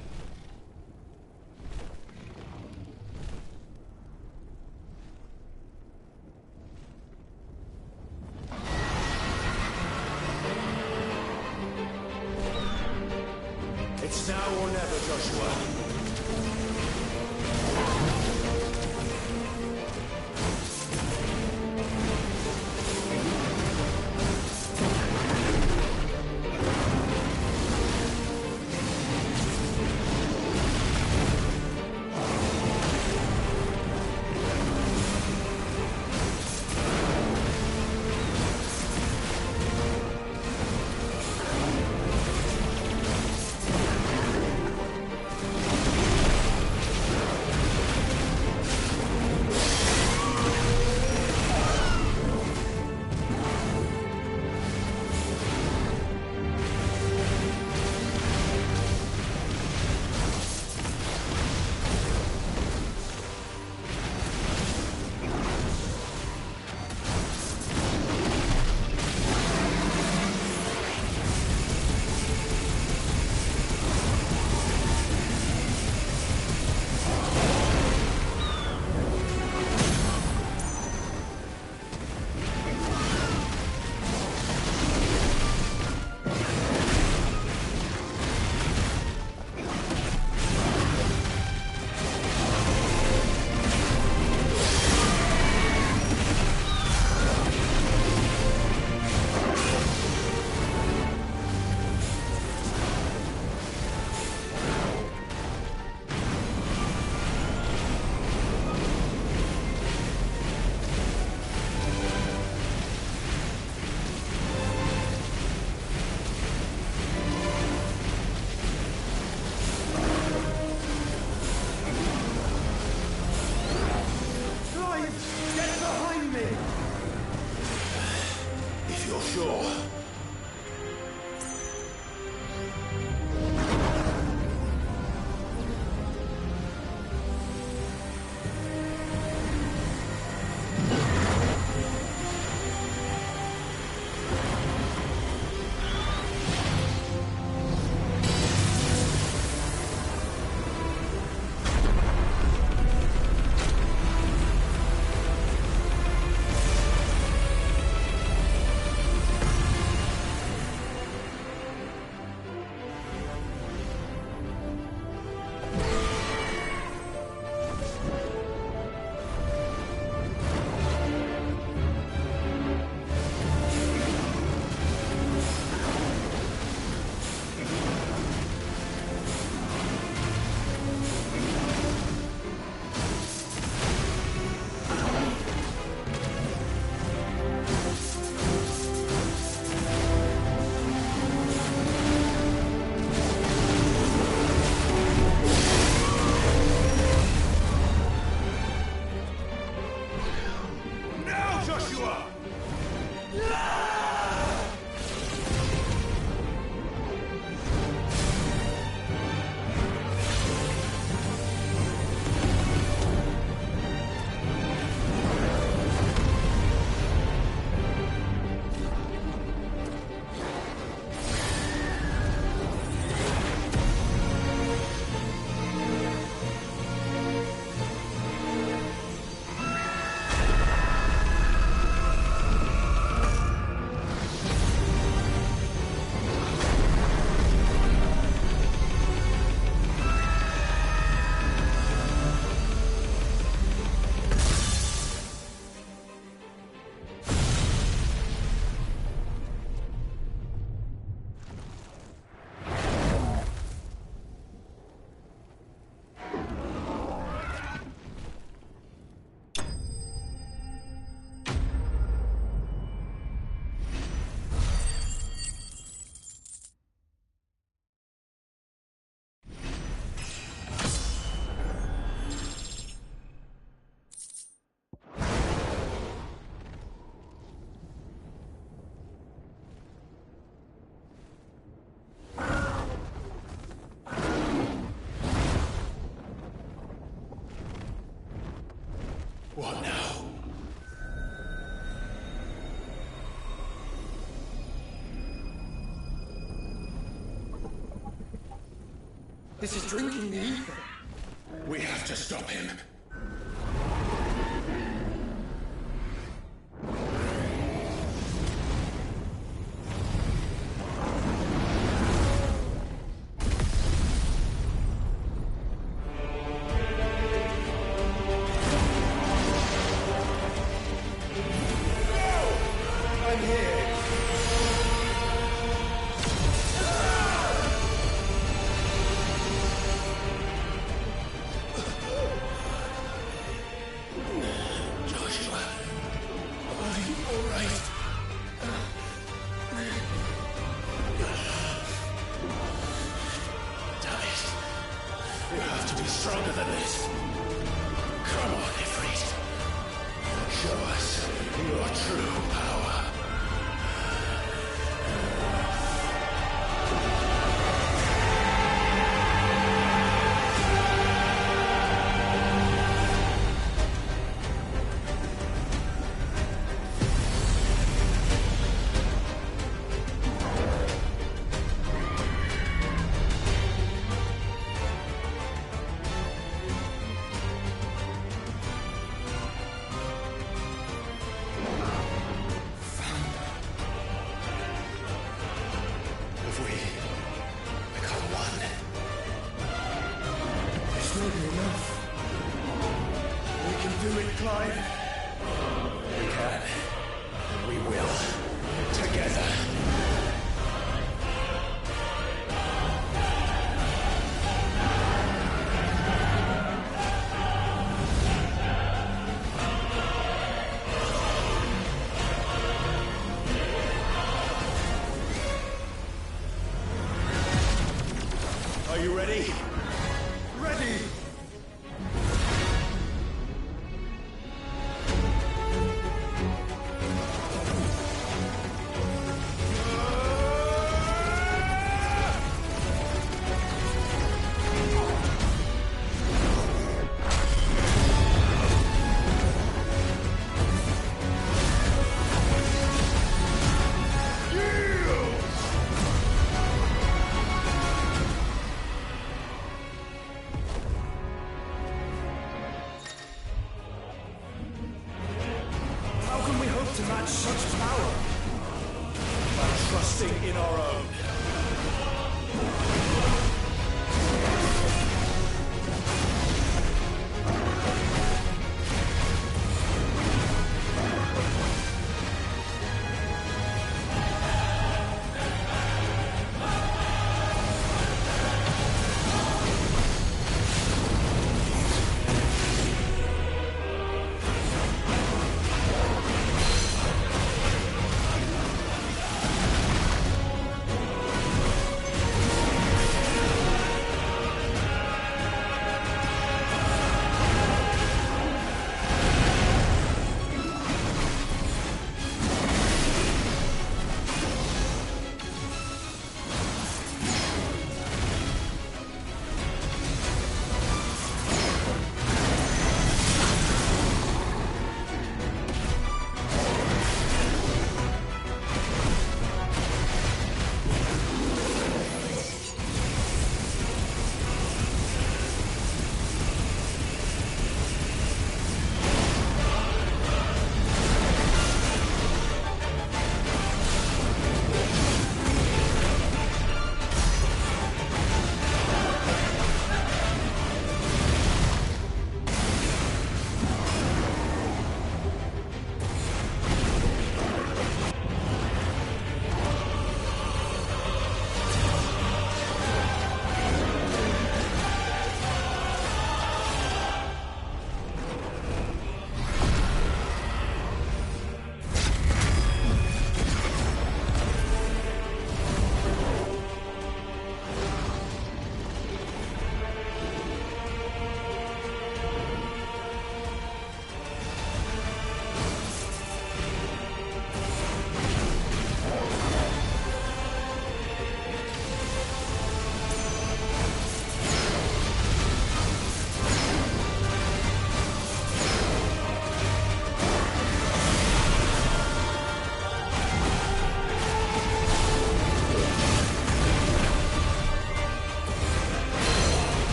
It's now or never, Joshua. What now? This is drinking me. We have to stop him. Stronger than this. Come on, Ifrit. Show us your true power. Are you ready? Ready! To match such power by trusting in our own.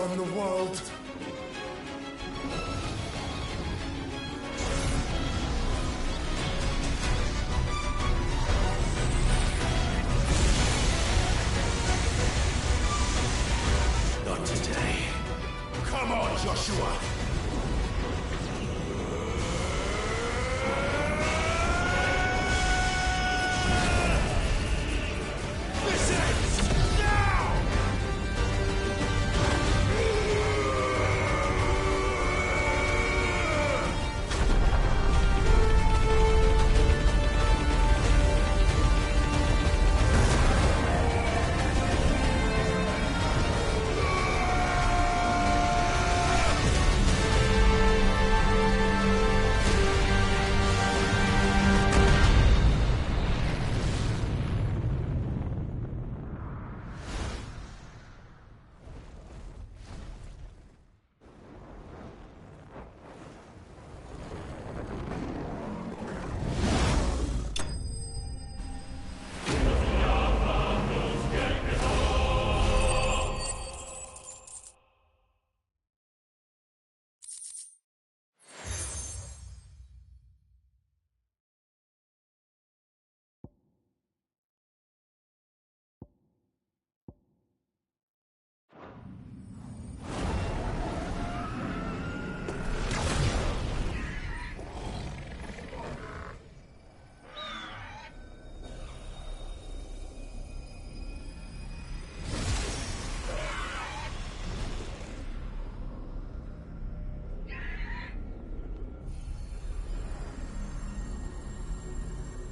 overthrown the world. Not today. Come on, Joshua! This ends now!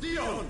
Dion!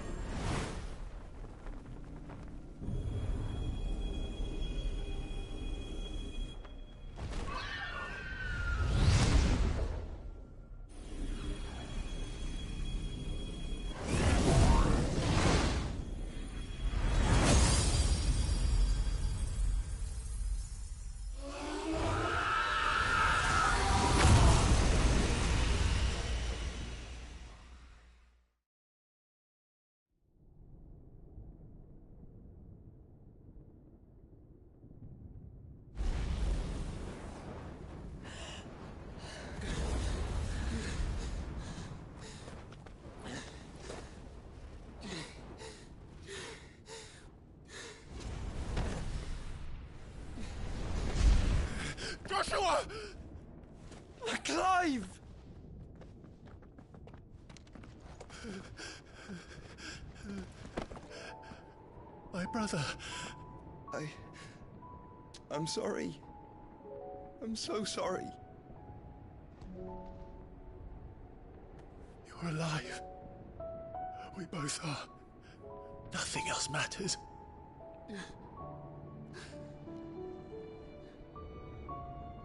Joshua! Clive! My brother. I'm sorry. I'm so sorry. You're alive. We both are. Nothing else matters.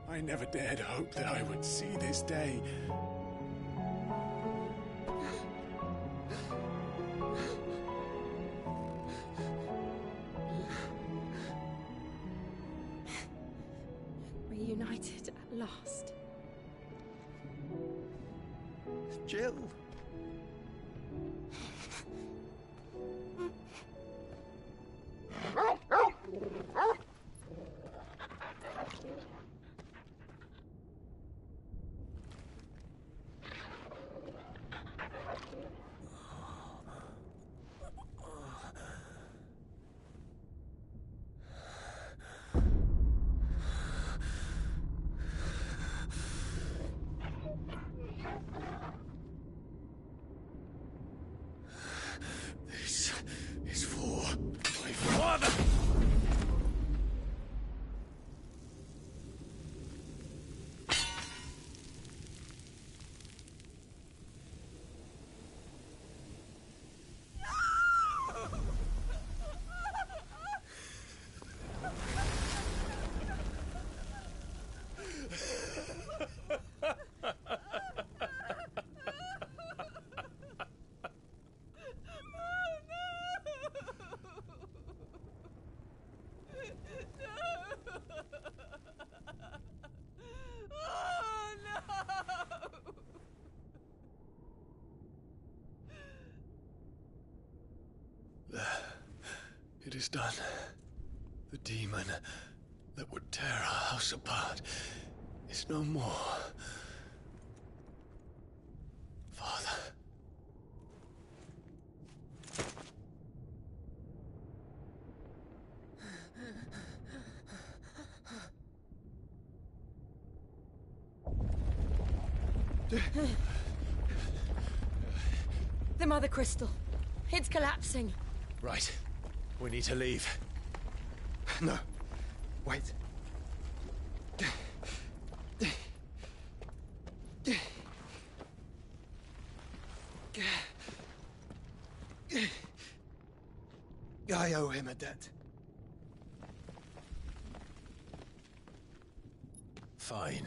I never dared hope that I would see this day. Reunited at last. Jill. This is for my father! It is done. The demon, that would tear our house apart is no more. Father. The Mother Crystal. It's collapsing. Right. We need to leave. No. Wait. I owe him a debt. Fine.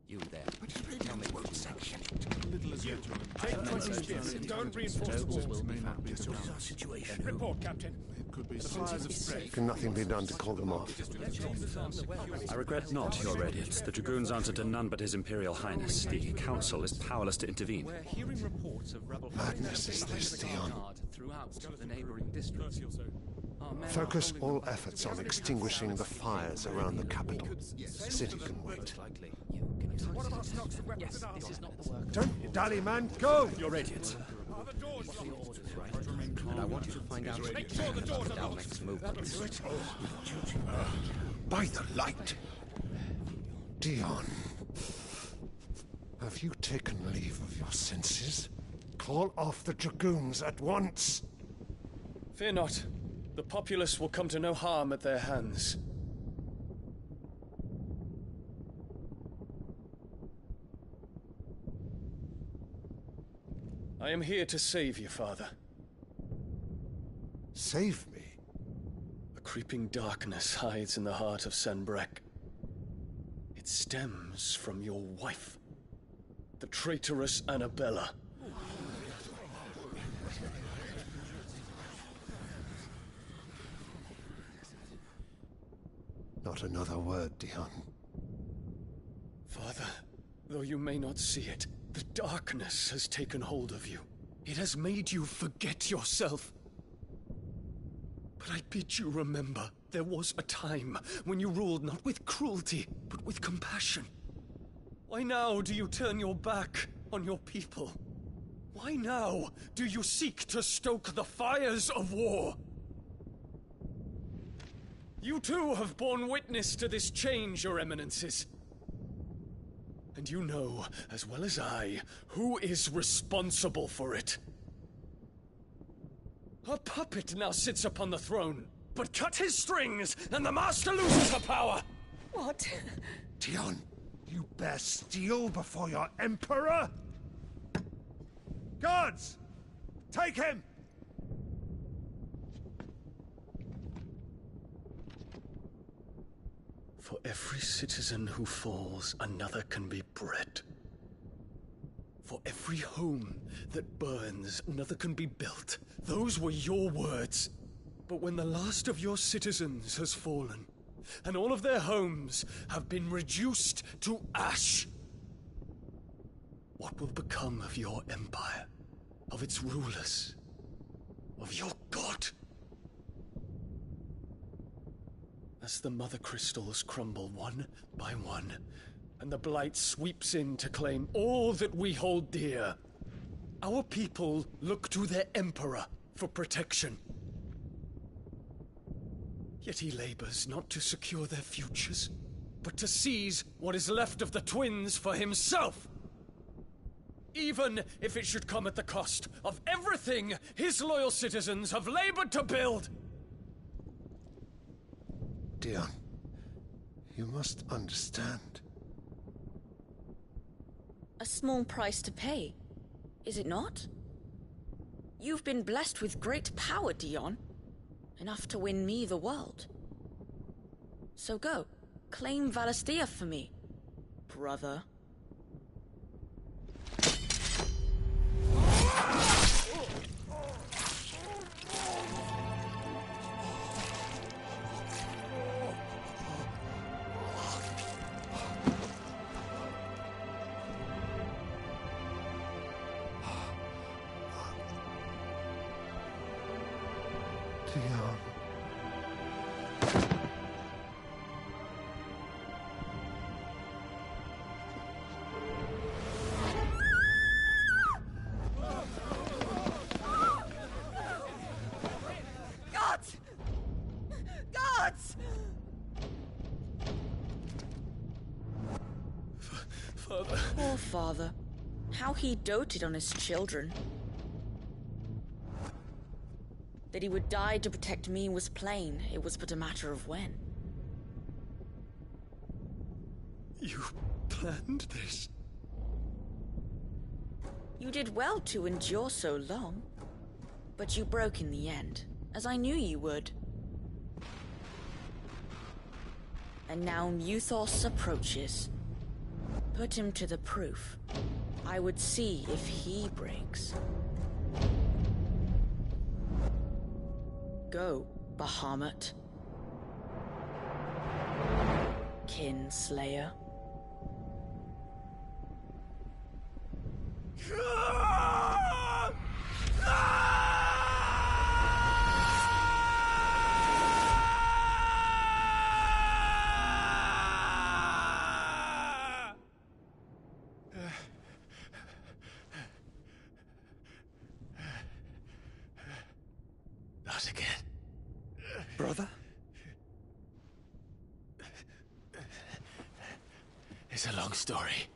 You there. Tell me what section. Little as you. Take 20 spears and don't reinforce the walls. This is our situation. Report, Captain. It could be the fires have spread. Can nothing be done to call them off? I regret not, Your Radiance. The Dragoons answer to none but His Imperial Highness. The Council is powerless to intervene. We're hearing reports of rebel Madness is this, Dion. throughout the neighboring districts. Focus all efforts on extinguishing the fires around the capital. The city can wait. What about stocks of weapons and armor? This is not the work. Don't you dally, man. Go! Your Radiance. Are the doors locked? And I want you to find out Make sure the doors are locked. Dalmek's movements. By the light! Dion. Have you taken leave of your senses? Call off the Dragoons at once! Fear not. The populace will come to no harm at their hands. I am here to save you, Father. Save me? A creeping darkness hides in the heart of Sanbreque. It stems from your wife, the traitorous Annabella. Not another word, Dion. Father, though you may not see it, the darkness has taken hold of you. It has made you forget yourself. But I bid you remember, there was a time when you ruled not with cruelty, but with compassion. Why now do you turn your back on your people? Why now do you seek to stoke the fires of war? You too have borne witness to this change, Your Eminences. And you know, as well as I, who is responsible for it. A puppet now sits upon the throne, but cut his strings, and the Master loses her power! What? Dion, you bear steel before your Emperor? Guards! Take him! For every citizen who falls, another can be bred. For every home that burns, another can be built. Those were your words. But when the last of your citizens has fallen, and all of their homes have been reduced to ash, what will become of your empire, of its rulers, of your god? As the Mother Crystals crumble one by one, and the Blight sweeps in to claim all that we hold dear, our people look to their Emperor for protection. Yet he labors not to secure their futures, but to seize what is left of the twins for himself! Even if it should come at the cost of everything his loyal citizens have labored to build! Dion, you must understand. A small price to pay, is it not? You've been blessed with great power, Dion. Enough to win me the world. So go, claim Valisthea for me, brother. Father. Poor father. How he doted on his children. That he would die to protect me was plain. It was but a matter of when. You planned this? You did well to endure so long. But you broke in the end, as I knew you would. And now Muthos approaches. Put him to the proof. I would see if he breaks. Go, Bahamut. Kinslayer. Not again. Brother? It's a long story.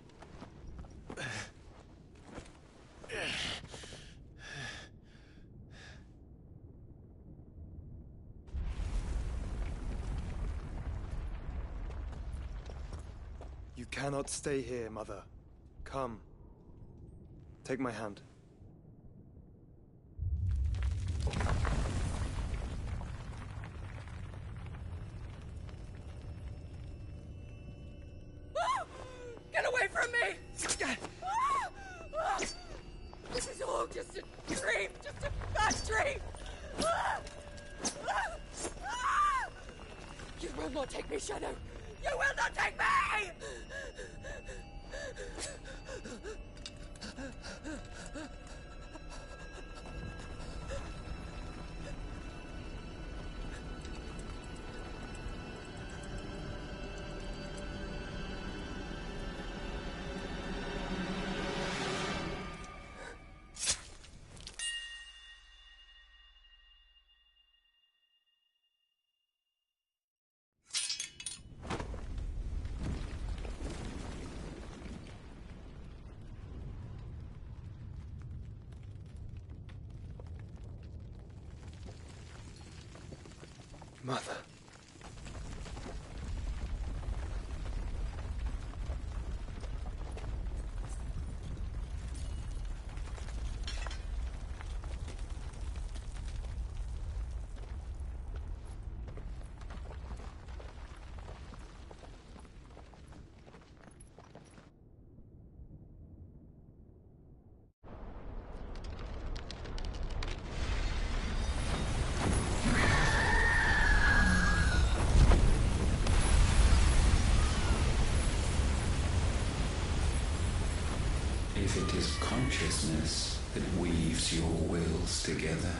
You cannot stay here, Mother. Come. Take my hand. Get away from me! This is all just a dream, just a bad dream! You will not take me, Shadow! You will not take me! Mother. If it is consciousness that weaves your wills together,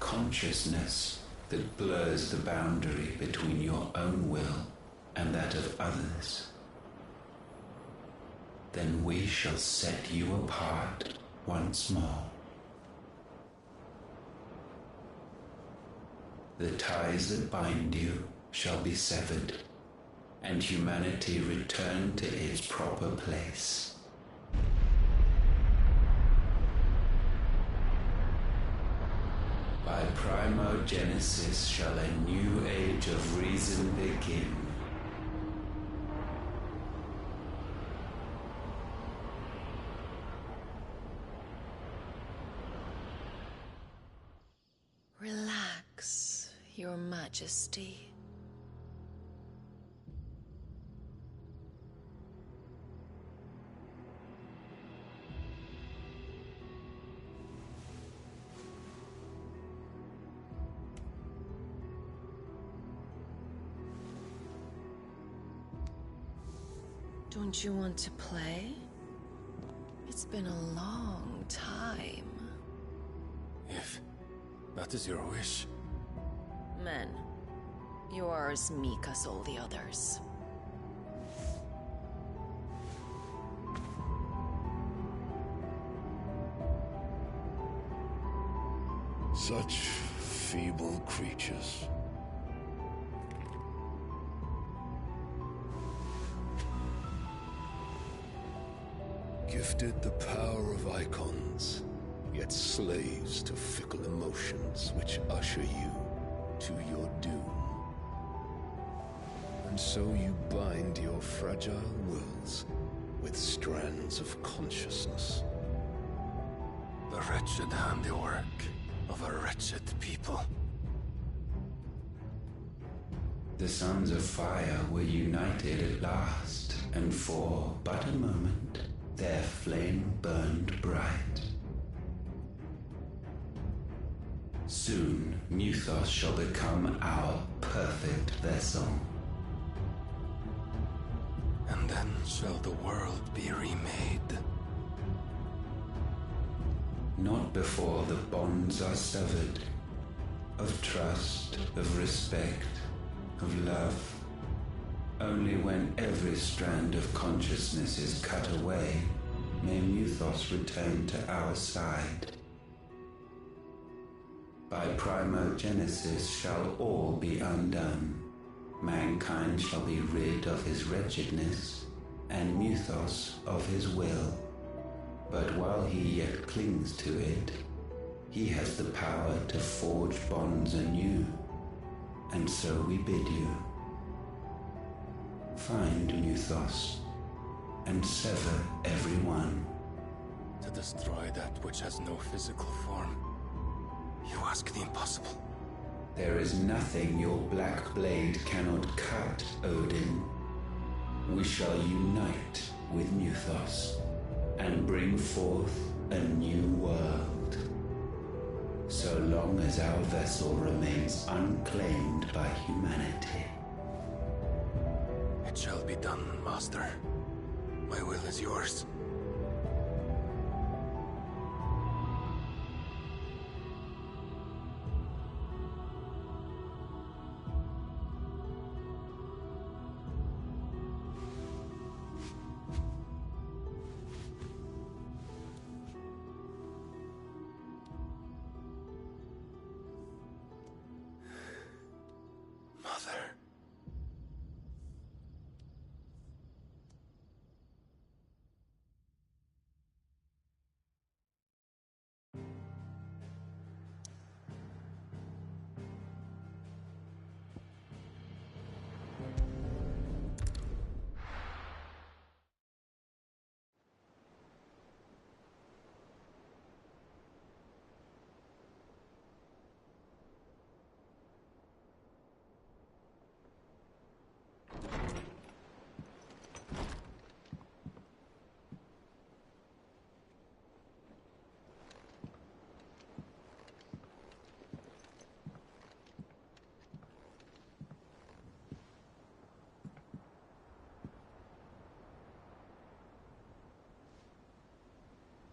consciousness that blurs the boundary between your own will and that of others, then we shall set you apart once more. The ties that bind you shall be severed, and humanity return to its proper place. By primogenesis shall a new age of reason begin. Relax, Your Majesty. Don't you want to play? It's been a long time. If that is your wish. Men, you are as meek as all the others. Such feeble creatures. Gifted the power of icons, yet slaves to fickle emotions which usher you to your doom. And so you bind your fragile wills with strands of consciousness. The wretched handiwork of a wretched people. The Sons of Fire were united at last, and for but a moment, their flame burned bright. Soon, Muthos shall become our perfect vessel. And then shall the world be remade. Not before the bonds are severed, of trust, of respect, of love. Only when every strand of consciousness is cut away, may Muthos return to our side. By primogenesis shall all be undone. Mankind shall be rid of his wretchedness, and Muthos of his will. But while he yet clings to it, he has the power to forge bonds anew. And so we bid you, find Muthos, and sever every one. To destroy that which has no physical form, you ask the impossible. There is nothing your black blade cannot cut, Odin. We shall unite with Muthos, and bring forth a new world. So long as our vessel remains unclaimed by humanity. It shall be done, Master. My will is yours.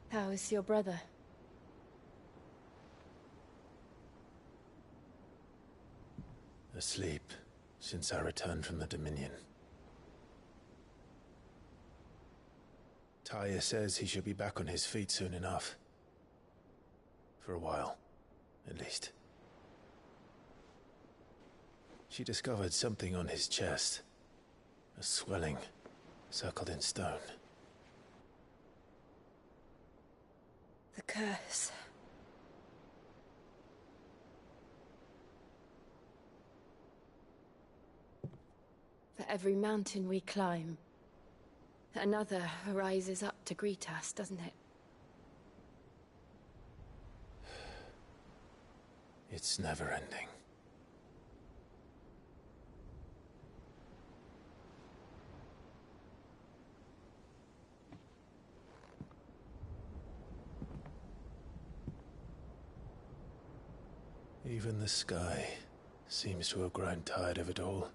How is your brother? Asleep since I returned from the Dominion. Taya says he should be back on his feet soon enough. For a while, at least. She discovered something on his chest. A swelling, circled in stone. The curse. For every mountain we climb, another rises up to greet us, doesn't it? It's never ending. Even the sky seems to have grown tired of it all.